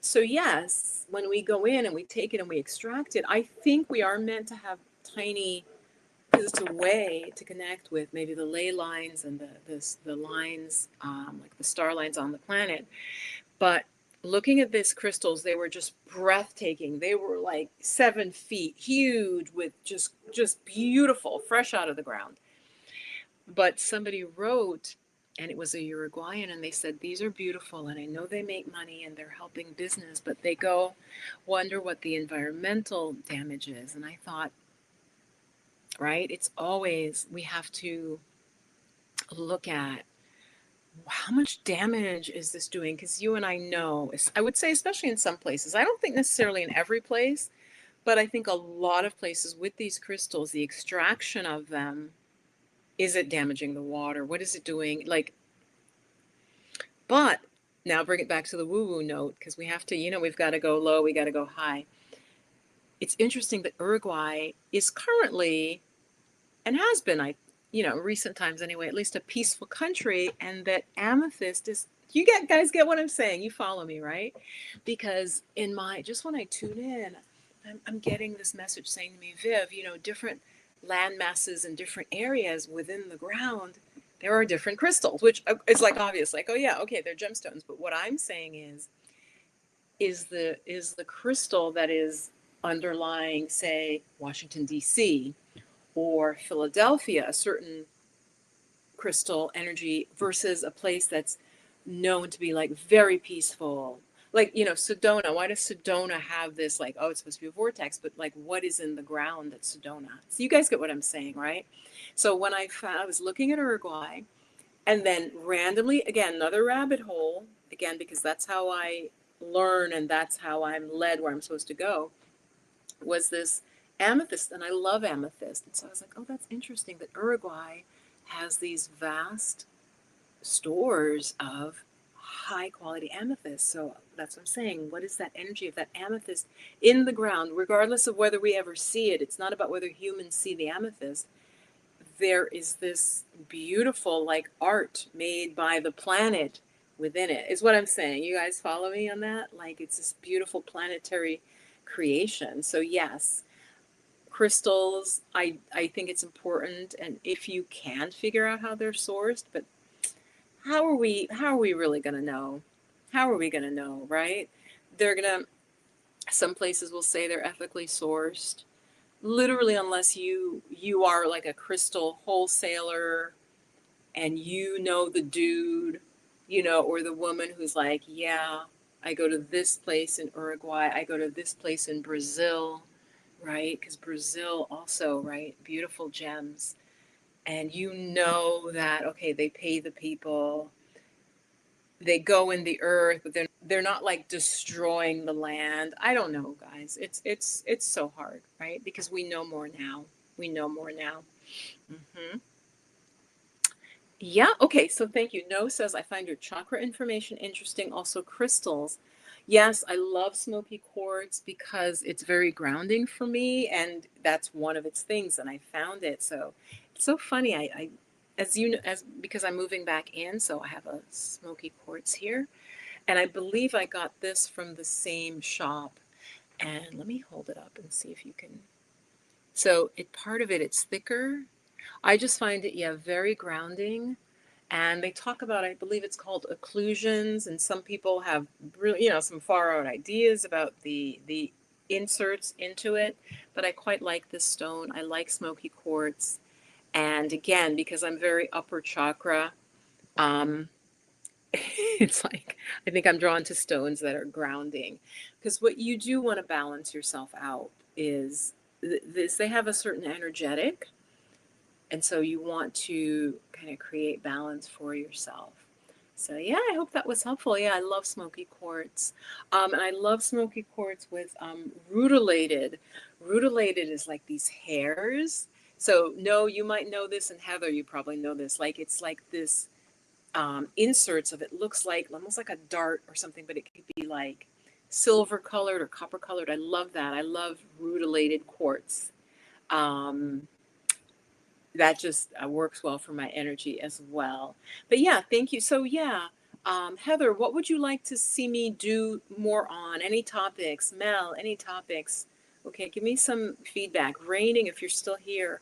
So yes, when we go in and we take it and we extract it, I think we are meant to have tiny, because it's a way to connect with maybe the ley lines and the lines, like the star lines on the planet. But looking at these crystals, they were just breathtaking. They were like 7 feet, huge, with just beautiful, fresh out of the ground. But somebody wrote, and it was a Uruguayan, and they said, these are beautiful, and I know they make money and they're helping business, but they go wonder what the environmental damage is. And I thought, right, it's always, we have to look at how much damage is this doing? Because you and I know, I would say, especially in some places, I don't think necessarily in every place, but I think a lot of places with these crystals, the extraction of them, is it damaging the water? What is it doing? Like, but now bring it back to the woo-woo note, because we have to, we've got to go low, we got to go high. It's interesting that Uruguay is currently, and has been, recent times anyway, at least a peaceful country, and that amethyst is, guys get what I'm saying? You follow me, right? Because just when I tune in, I'm getting this message saying to me, Viv, different land masses and different areas within the ground, there are different crystals, which is like obvious, like, oh yeah, okay, they're gemstones. But what I'm saying is the crystal that is underlying, say, Washington, D.C., or Philadelphia, a certain crystal energy versus a place that's known to be like very peaceful. Like, Sedona. Why does Sedona have this, like, oh, it's supposed to be a vortex, but like, what is in the ground at Sedona? So you guys get what I'm saying, right? So when I was looking at Uruguay, and then randomly, again, another rabbit hole, again, because that's how I learn and that's how I'm led where I'm supposed to go, was this amethyst. And I love amethyst. And so I was like, oh, that's interesting that Uruguay has these vast stores of high quality amethyst. So that's what I'm saying. What is that energy of that amethyst in the ground, regardless of whether we ever see it? It's not about whether humans see the amethyst. There is this beautiful, like, art made by the planet within it, is what I'm saying. You guys follow me on that? Like, it's this beautiful planetary creation. So yes, crystals, I think it's important, and if you can figure out how they're sourced, but how are we really going to know? How are we going to know, right? Some places will say they're ethically sourced, literally, unless you are like a crystal wholesaler and the dude, or the woman who's like, yeah, I go to this place in Uruguay, I go to this place in Brazil, right? Because Brazil also, right, beautiful gems. And that, okay, they pay the people, they go in the earth, but they're not like destroying the land. I don't know, guys. It's so hard, right? Because we know more now. We know more now. Hmm. Yeah. Okay. So thank you. No says, I find your chakra information interesting. Also, crystals. Yes, I love smoky quartz because it's very grounding for me, and that's one of its things. And I found it. So it's so funny. As because I'm moving back in, so I have a smoky quartz here. And I believe I got this from the same shop. And let me hold it up and see if you can. So part of it, it's thicker. I just find it, yeah, very grounding. And they talk about, I believe it's called occlusions, and some people have really, some far out ideas about the inserts into it. But I quite like this stone. I like smoky quartz, and again, because I'm very upper chakra, um, it's like I think I'm drawn to stones that are grounding, because what you do want to balance yourself out is this. They have a certain energetic, and so you want to kind of create balance for yourself. So yeah, I hope that was helpful. Yeah, I love smoky quartz, and I love smoky quartz with rutilated. Rutilated is like these hairs. So no, you might know this, and Heather, you probably know this. Like it's like this inserts of it looks like almost like a dart or something, but it could be like silver colored or copper colored. I love that. I love rutilated quartz. Um, that just works well for my energy as well. But yeah, thank you. So yeah, Heather, what would you like to see me do more on? Any topics? Mel, any topics? Okay, give me some feedback. Raining, if you're still here,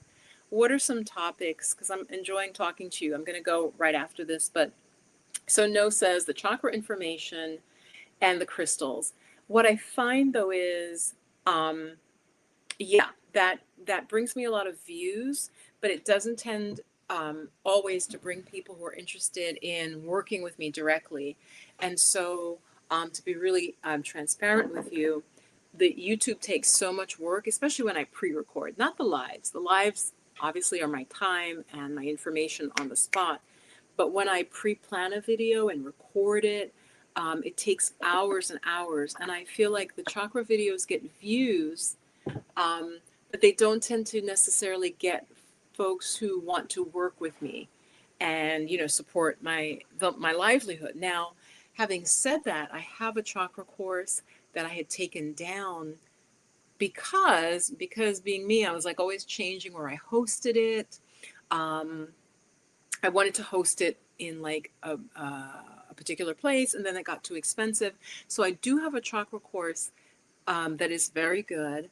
what are some topics? Because I'm enjoying talking to you. I'm going to go right after this, but so No says the chakra information and the crystals. What I find though is, um, yeah, that brings me a lot of views, but it doesn't tend always to bring people who are interested in working with me directly. And so, to be really transparent with you, the YouTube takes so much work, especially when I pre-record, not the lives. The lives obviously are my time and my information on the spot. But when I pre-plan a video and record it, it takes hours and hours. And I feel like the chakra videos get views, but they don't tend to necessarily get folks who want to work with me and support my livelihood. Now, having said that, I have a chakra course that I had taken down because being me, I was like always changing where I hosted it. Um, I wanted to host it in like a particular place, and then it got too expensive. So I do have a chakra course that is very good,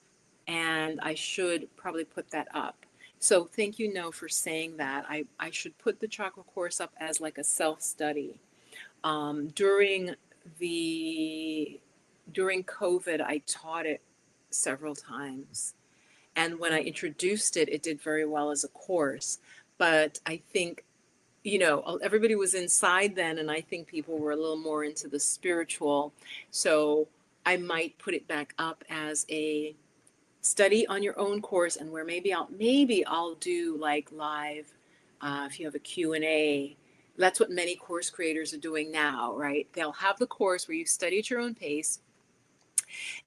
and I should probably put that up. So thank you, No, for saying that. I should put the chakra course up as like a self-study. During the during COVID, I taught it several times. And when I introduced it, it did very well as a course. But I think everybody was inside then, and I think people were a little more into the spiritual. So I might put it back up as a study on your own course, and where maybe I'll do like live, if you have a Q&A. That's what many course creators are doing now, right? They'll have the course where you study at your own pace,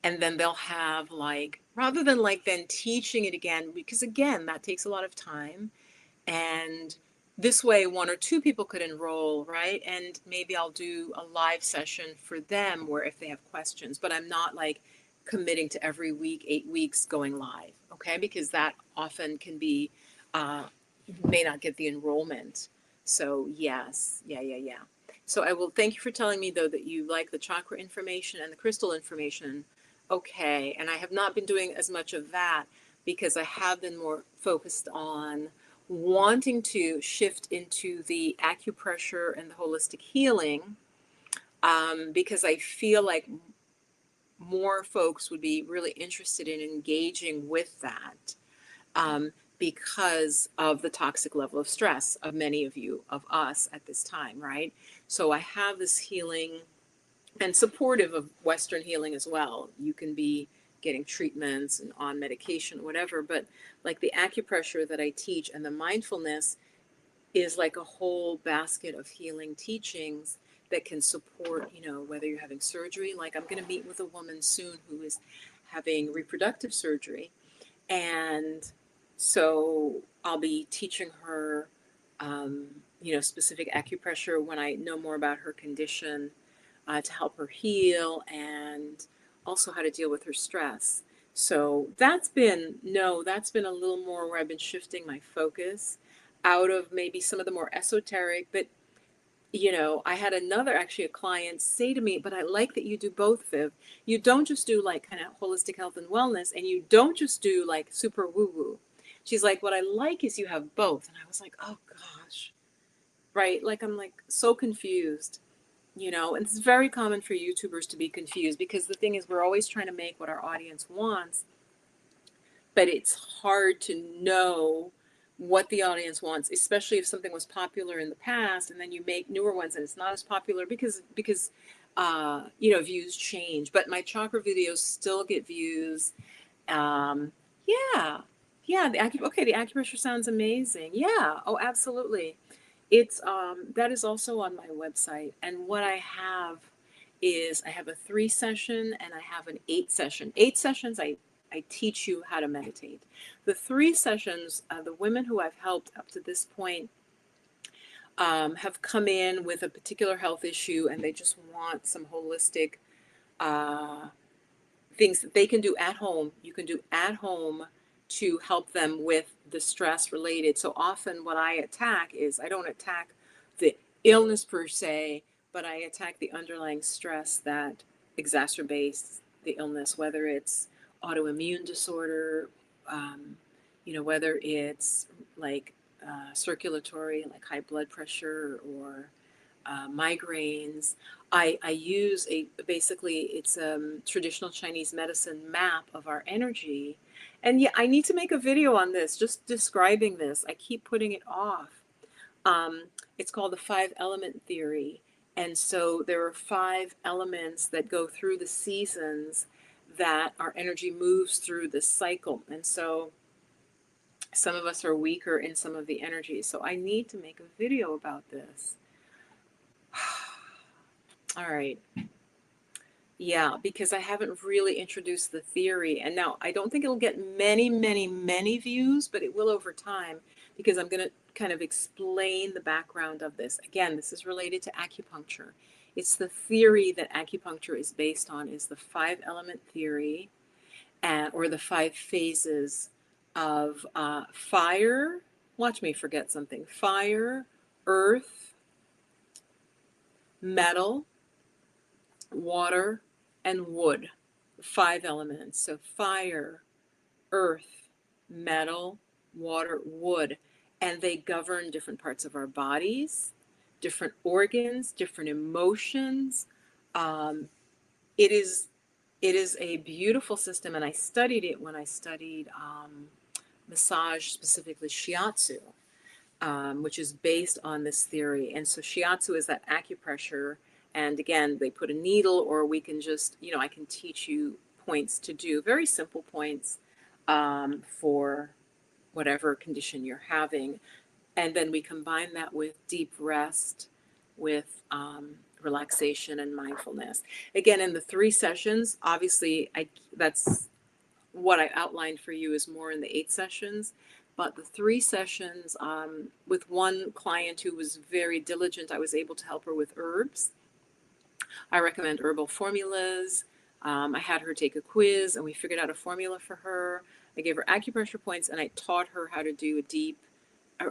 and then they'll have like, rather than like then teaching it again, because again, that takes a lot of time. And this way, one or two people could enroll, right? And maybe I'll do a live session for them where if they have questions, but I'm not like committing to every week, 8 weeks going live, okay? Because that often can be, may not get the enrollment. So, yes, yeah. So, I will thank you for telling me though that you like the chakra information and the crystal information. Okay. And I have not been doing as much of that because I have been more focused on wanting to shift into the acupressure and the holistic healing, because I feel like more folks would be really interested in engaging with that, because of the toxic level of stress of many of you, of us at this time, right? So I have this healing and supportive of Western healing as well. You can be getting treatments and on medication, whatever, but like the acupressure that I teach and the mindfulness is like a whole basket of healing teachings that can support, whether you're having surgery. Like I'm going to meet with a woman soon who is having reproductive surgery. And so I'll be teaching her, specific acupressure when I know more about her condition, to help her heal, and also how to deal with her stress. So that's been a little more where I've been shifting my focus out of maybe some of the more esoteric, but I had actually a client say to me, but I like that you do both, Viv. You don't just do like kind of holistic health and wellness, and you don't just do like super woo woo. She's like, what I like is you have both. And I was like, oh gosh, right? Like, I'm like so confused, and it's very common for YouTubers to be confused because the thing is, we're always trying to make what our audience wants, but it's hard to know what the audience wants, especially if something was popular in the past and then you make newer ones and it's not as popular because views change. But my chakra videos still get views. um yeah, yeah, the acupressure sounds amazing. Yeah, oh absolutely. It's that is also on my website, and what I have is I have a 3 session and I have an 8 session. 8 sessions, I teach you how to meditate. The 3 sessions, the women who I've helped up to this point have come in with a particular health issue and they just want some holistic uh, things that they can do at home. You can do at home to help them with the stress related. So often what I attack is I don't attack the illness per se, but I attack the underlying stress that exacerbates the illness, whether it's autoimmune disorder, whether it's like circulatory, like high blood pressure or migraines. I use basically it's a traditional Chinese medicine map of our energy. And yeah, I need to make a video on this, just describing this. I keep putting it off. Um, it's called the 5 element theory. And so there are 5 elements that go through the seasons that our energy moves through this cycle. And so some of us are weaker in some of the energies. So I need to make a video about this. All right. Yeah, because I haven't really introduced the theory. And now I don't think it'll get many, many, many views, but it will over time because I'm going to kind of explain the background of this. Again, this is related to acupuncture. It's the theory that acupuncture is based on is the 5 element theory or the 5 phases of fire. Watch me forget something. Fire, earth, metal, water, and wood. 5 elements. So fire, earth, metal, water, wood. And they govern different parts of our bodies, different organs, different emotions. Um, it is it is a beautiful system, and I studied it when I studied massage, specifically shiatsu, which is based on this theory. And so shiatsu is that acupressure. And again, they put a needle, or we can just, I can teach you points to do, very simple points for whatever condition you're having. And then we combine that with deep rest, with relaxation and mindfulness. Again, in the 3 sessions, obviously, that's what I outlined for you is more in the 8 sessions. But the 3 sessions, with one client who was very diligent, I was able to help her with herbs. I recommend herbal formulas. I had her take a quiz and we figured out a formula for her. I gave her acupressure points and I taught her how to do a deep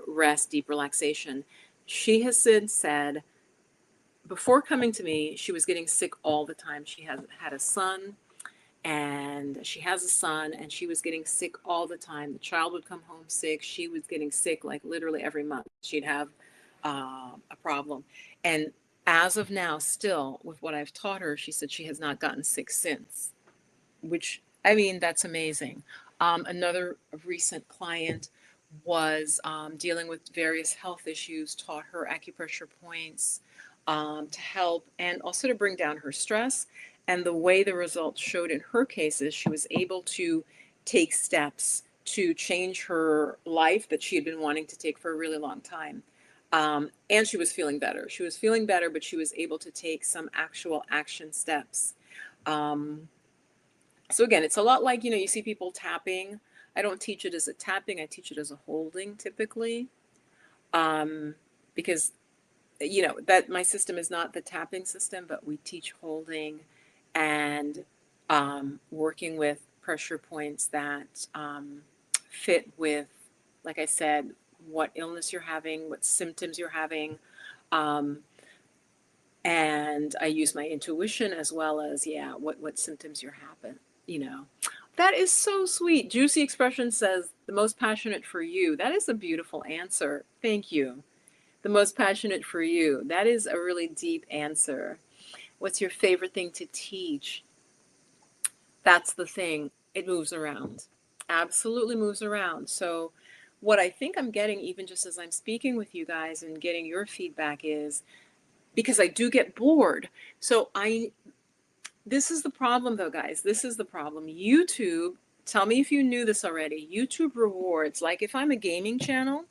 rest, deep relaxation. She has since said, before coming to me, she was getting sick all the time. She had a son, and she has a son, and she was getting sick all the time. The child would come home sick. She was getting sick like literally every month. She'd have a problem. And as of now, still with what I've taught her, she said she has not gotten sick since, which, I mean, that's amazing. Another recent client was dealing with various health issues, taught her acupressure points to help and also to bring down her stress. And the way the results showed in her case is she was able to take steps to change her life that she had been wanting to take for a really long time. And she was feeling better. She was feeling better, but she was able to take some actual action steps. So again, it's a lot like, you see people tapping. I don't teach it as a tapping. I teach it as a holding typically. Because, that my system is not the tapping system, but we teach holding and working with pressure points that fit with, like I said, what illness you're having, what symptoms you're having. And I use my intuition as well as, yeah, what symptoms you're having, you know. That is so sweet. Juicy Expression says, the most passionate for you. That is a beautiful answer. Thank you. The most passionate for you. That is a really deep answer. What's your favorite thing to teach? That's the thing. It moves around. Absolutely moves around. So, what I think I'm getting, even just as I'm speaking with you guys and getting your feedback, is because I do get bored. So, this is the problem though, guys. This is the problem. YouTube, tell me if you knew this already. YouTube rewards, like if I'm a gaming channel,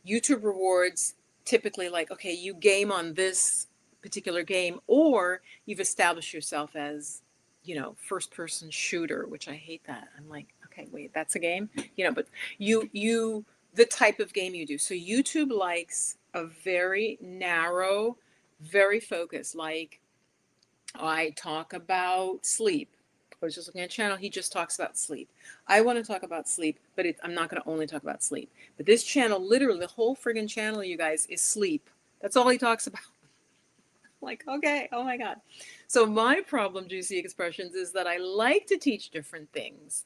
YouTube rewards typically like, okay, you game on this particular game, or you've established yourself as, first person shooter, which I hate that. I'm like, okay, wait, that's a game? But the type of game you do. So YouTube likes a very narrow, very focused, like I talk about sleep. I was just looking at a channel, he just talks about sleep. I want to talk about sleep, but I'm not going to only talk about sleep. But this channel, literally, the whole friggin' channel, you guys, is sleep. That's all he talks about. Like, okay, oh my God. So my problem, Juicy Expressions, is that I like to teach different things.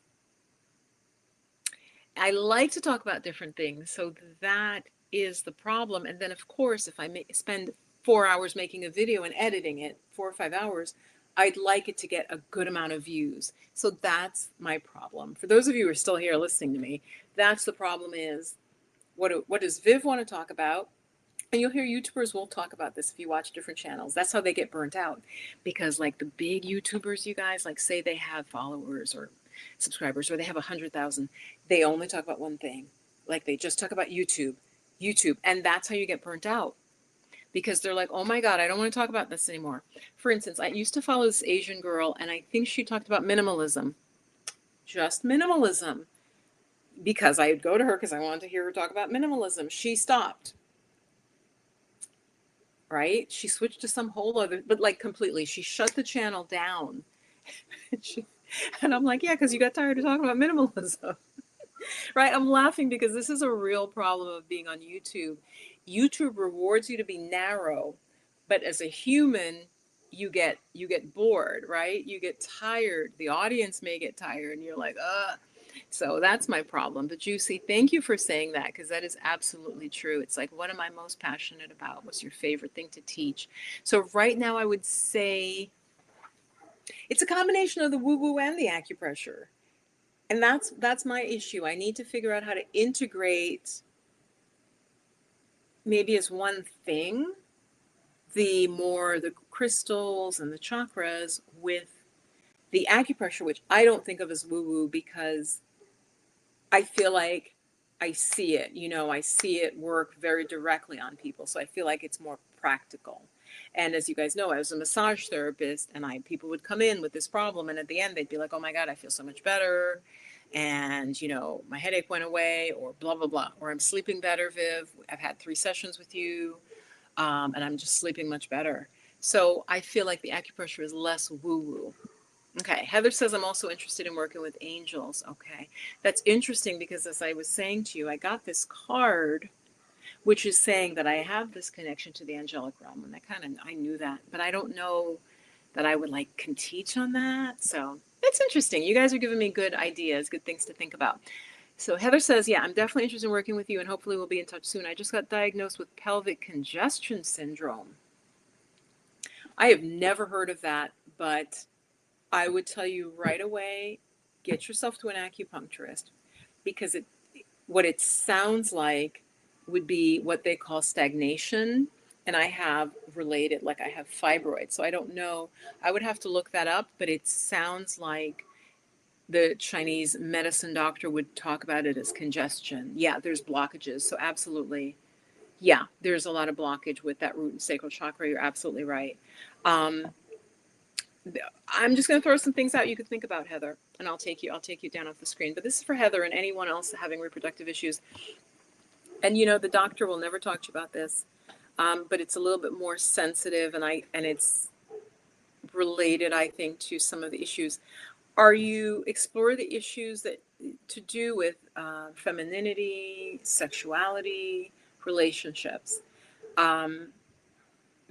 I like to talk about different things. So that is the problem. And then, of course, if I spend 4 hours making a video and editing it, 4 or 5 hours, I'd like it to get a good amount of views. So that's my problem. For those of you who are still here listening to me, that's the problem is, what does Viv want to talk about? And you'll hear YouTubers will talk about this if you watch different channels. That's how they get burnt out. Because like the big YouTubers, you guys, like say they have followers or subscribers, or they have 100,000, they only talk about one thing. Like they just talk about YouTube. And that's how you get burnt out. Because they're like, oh my God, I don't want to talk about this anymore. For instance, I used to follow this Asian girl, and I think she talked about minimalism. Just minimalism. Because I would go to her because I wanted to hear her talk about minimalism. She stopped. Right? She switched to some whole other, but like completely. She shut the channel down. And I'm like, yeah, because you got tired of talking about minimalism. Right? I'm laughing because this is a real problem of being on YouTube. YouTube rewards you to be narrow, but as a human, you get bored, right? You get tired. The audience may get tired, and you're like, ugh. So that's my problem. But Juicy, thank you for saying that, because that is absolutely true. It's like, what am I most passionate about? What's your favorite thing to teach? So right now, I would say it's a combination of the woo-woo and the acupressure. And that's my issue. I need to figure out how to integrate, maybe as one thing, the crystals and the chakras with the acupressure, which I don't think of as woo-woo because I feel like I see it, I see it work very directly on people. So I feel like it's more practical. And as you guys know, I was a massage therapist, and people would come in with this problem, and at the end they'd be like, oh my God, I feel so much better. And, my headache went away, or blah, blah, blah. Or I'm sleeping better, Viv. I've had 3 sessions with you, and I'm just sleeping much better. So I feel like the acupressure is less woo-woo. Okay, Heather says, I'm also interested in working with angels. Okay, that's interesting because as I was saying to you, I got this card, which is saying that I have this connection to the angelic realm. And I knew that, but I don't know that I would can teach on that. So that's interesting. You guys are giving me good ideas, good things to think about. So Heather says, yeah, I'm definitely interested in working with you, and hopefully we'll be in touch soon. I just got diagnosed with pelvic congestion syndrome. I have never heard of that, but I would tell you right away, get yourself to an acupuncturist, because what it sounds like would be what they call stagnation. And I have related, like I have fibroids. So I don't know. I would have to look that up, but it sounds like the Chinese medicine doctor would talk about it as congestion. Yeah, there's blockages. So absolutely. Yeah, there's a lot of blockage with that root and sacral chakra. You're absolutely right. I'm just going to throw some things out you could think about, Heather, and I'll take you down off the screen. But this is for Heather and anyone else having reproductive issues. And the doctor will never talk to you about this, but it's a little bit more sensitive, and it's related, I think, to some of the issues. Are you explore the issues that to do with femininity, sexuality, relationships?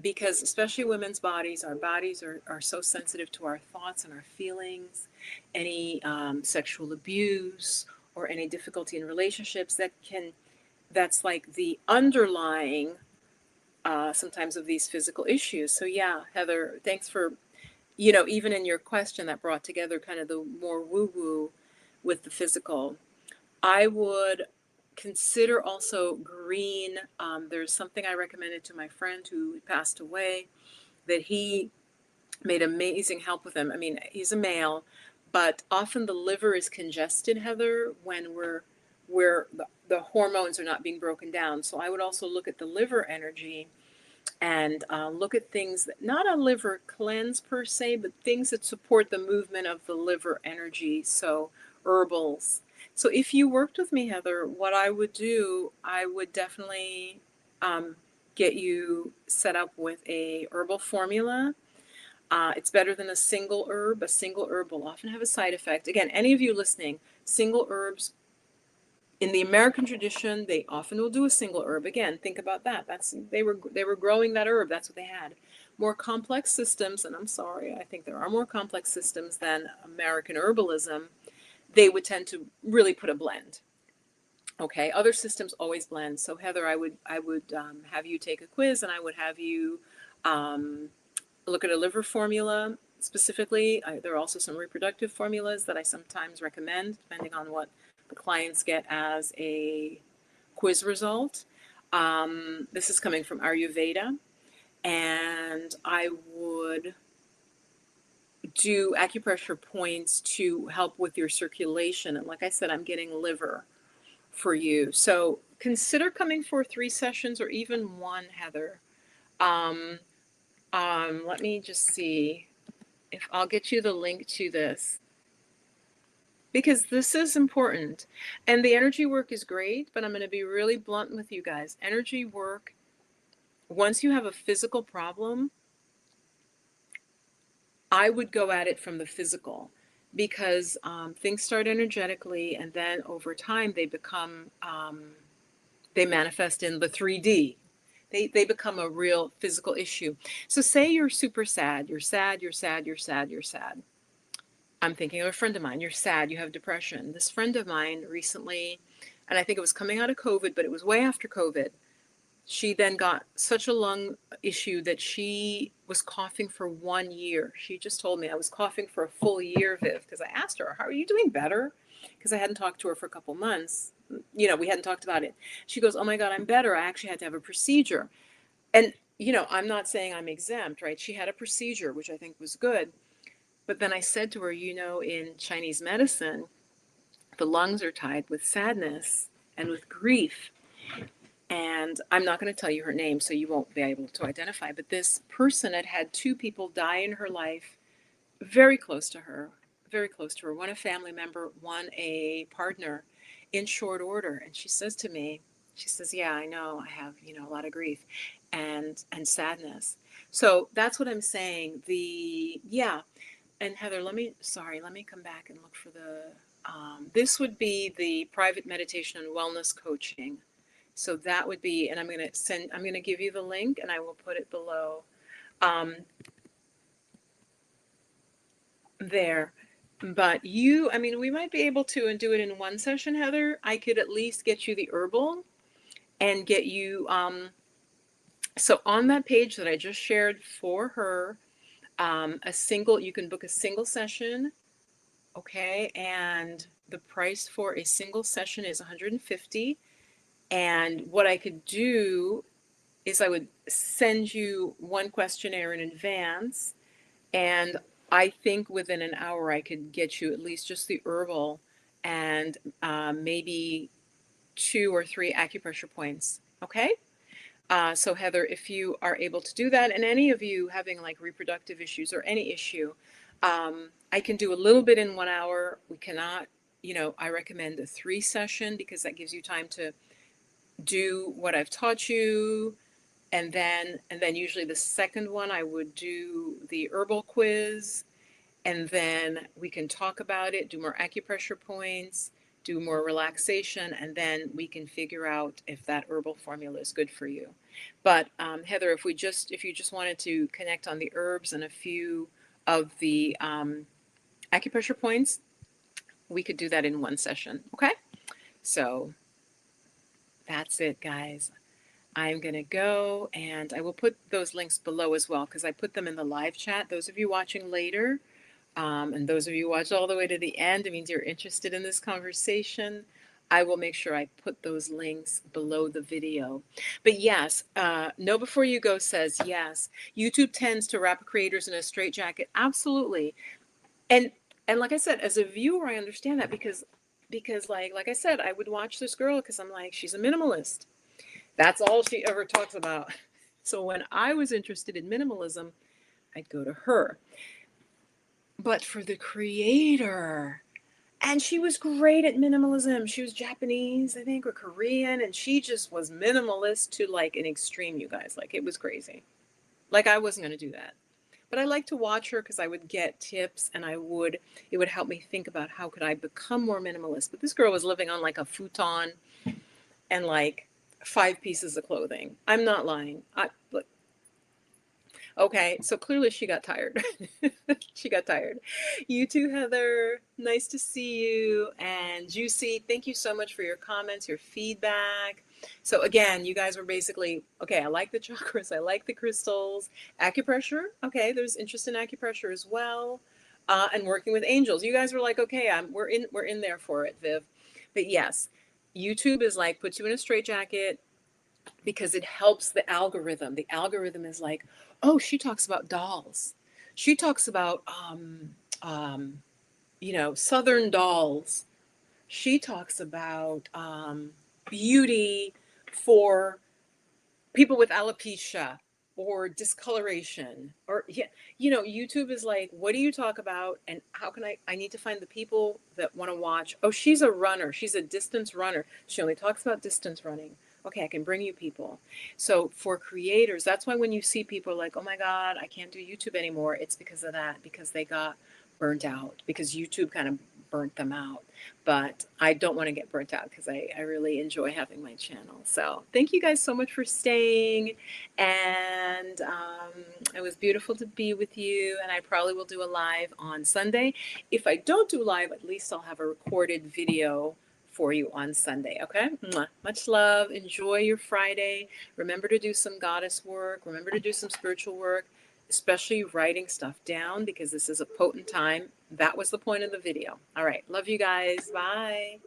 because especially women's bodies, our bodies are so sensitive to our thoughts and our feelings, any sexual abuse or any difficulty in relationships that's like the underlying sometimes of these physical issues. So yeah, Heather, thanks for, even in your question that brought together kind of the more woo woo with the physical. I would consider also green. There's something I recommended to my friend who passed away that he made amazing help with him. I mean, he's a male, but often the liver is congested, Heather, when the hormones are not being broken down. So I would also look at the liver energy and look at things that, not a liver cleanse per se, but things that support the movement of the liver energy. So herbals. So if you worked with me, Heather, what I would do, I would definitely get you set up with a herbal formula. It's better than a single herb. A single herb will often have a side effect. Again, any of you listening, single herbs in the American tradition, they often will do a single herb. Again, think about that. They were growing that herb. That's what they had. More complex systems, and I'm sorry, I think there are more complex systems than American herbalism. They would tend to really put a blend. Okay, other systems always blend. So Heather, I would have you take a quiz, and I would have you look at a liver formula specifically. There are also some reproductive formulas that I sometimes recommend, depending on what the clients get as a quiz result. This is coming from Ayurveda, and I would do acupressure points to help with your circulation. And like I said, I'm getting liver for you. So consider coming for 3 sessions or even one, Heather. Um, Let me just see if I'll get you the link to this, because this is important. And the energy work is great, but I'm going to be really blunt with you guys. Energy work, once you have a physical problem, I would go at it from the physical, because things start energetically, and then over time they manifest in the 3D. They become a real physical issue. So say you're super sad, you're sad, you're sad, you're sad, you're sad. I'm thinking of a friend of mine. You're sad, you have depression. This friend of mine recently, and I think it was coming out of COVID, but it was way after COVID. She then got such a lung issue that she was coughing for 1 year. She just told me, I was coughing for a full year, Viv, because I asked her, how are you doing better? Because I hadn't talked to her for a couple months. We hadn't talked about it. She goes, oh my God, I'm better. I actually had to have a procedure. And, I'm not saying I'm exempt, right? She had a procedure, which I think was good. But then I said to her, in Chinese medicine, the lungs are tied with sadness and with grief. And I'm not going to tell you her name, so you won't be able to identify. But this person had had 2 people die in her life, very close to her, very close to her. One a family member, one a partner, in short order. And she says to me, she says, yeah, I know I have, a lot of grief and sadness. So that's what I'm saying. And Heather, let me come back and look for this would be the private meditation and wellness coaching. So that would be, and I'm going to give you the link, and I will put it below there. But we might be able to and do it in one session, Heather. I could at least get you the herbal and get you, so on that page that I just shared for her, you can book a single session. Okay. And the price for a single session is $150. And what I could do is I would send you one questionnaire in advance. And I think within an hour, I could get you at least just the herbal and maybe 2 or 3 acupressure points. Okay. So Heather, if you are able to do that, and any of you having like reproductive issues or any issue, I can do a little bit in 1 hour. We cannot, I recommend a 3 session, because that gives you time to do what I've taught you. And then usually the second one, I would do the herbal quiz, and then we can talk about it, do more acupressure points, do more relaxation, and then we can figure out if that herbal formula is good for you. But Heather, if you just wanted to connect on the herbs and a few of the acupressure points, we could do that in one session. Okay, so that's it, guys. I'm going to go, and I will put those links below as well because I put them in the live chat. Those of you watching later, and those of you who watch all the way to the end, it means you're interested in this conversation. I will make sure I put those links below the video. But yes, Know Before You Go says, yes, YouTube tends to wrap creators in a straitjacket. Absolutely. And like I said, as a viewer, I understand that because like I said, I would watch this girl because I'm like, she's a minimalist. That's all she ever talks about. So when I was interested in minimalism, I'd go to her. But for the creator, and she was great at minimalism. She was Japanese, I think, or Korean, and she just was minimalist to like an extreme, you guys. Like it was crazy. Like I wasn't going to do that. But I like to watch her because I would get tips and it would help me think about how could I become more minimalist. But this girl was living on like a futon and like 5 pieces of clothing. I'm not lying. Okay, so clearly she got tired. She got tired. You too, Heather. Nice to see you. And Juicy, thank you so much for your comments, your feedback. So again, you guys were basically, okay, I like the chakras, I like the crystals. Acupressure, okay, there's interest in acupressure as well. And working with angels. You guys were like, okay, we're in there for it, Viv. But yes, YouTube is like puts you in a straitjacket because it helps the algorithm. The algorithm is like, oh, she talks about dolls. She talks about, Southern dolls. She talks about beauty for people with alopecia or discoloration or YouTube is like, what do you talk about and how can I need to find the people that want to watch. Oh, she's a runner, she's a distance runner, she only talks about distance running. Okay, I can bring you people. So for creators, that's why when you see people like, oh my god, I can't do YouTube anymore, it's because of that, because they got burnt out, because YouTube kind of burnt them out. But I don't want to get burnt out because I really enjoy having my channel. So thank you guys so much for staying. And it was beautiful to be with you. And I probably will do a live on Sunday. If I don't do live, at least I'll have a recorded video for you on Sunday. Okay? Mwah. Much love. Enjoy your Friday. Remember to do some goddess work. Remember to do some spiritual work, especially writing stuff down because this is a potent time. That was the point of the video. All right. Love you guys. Bye.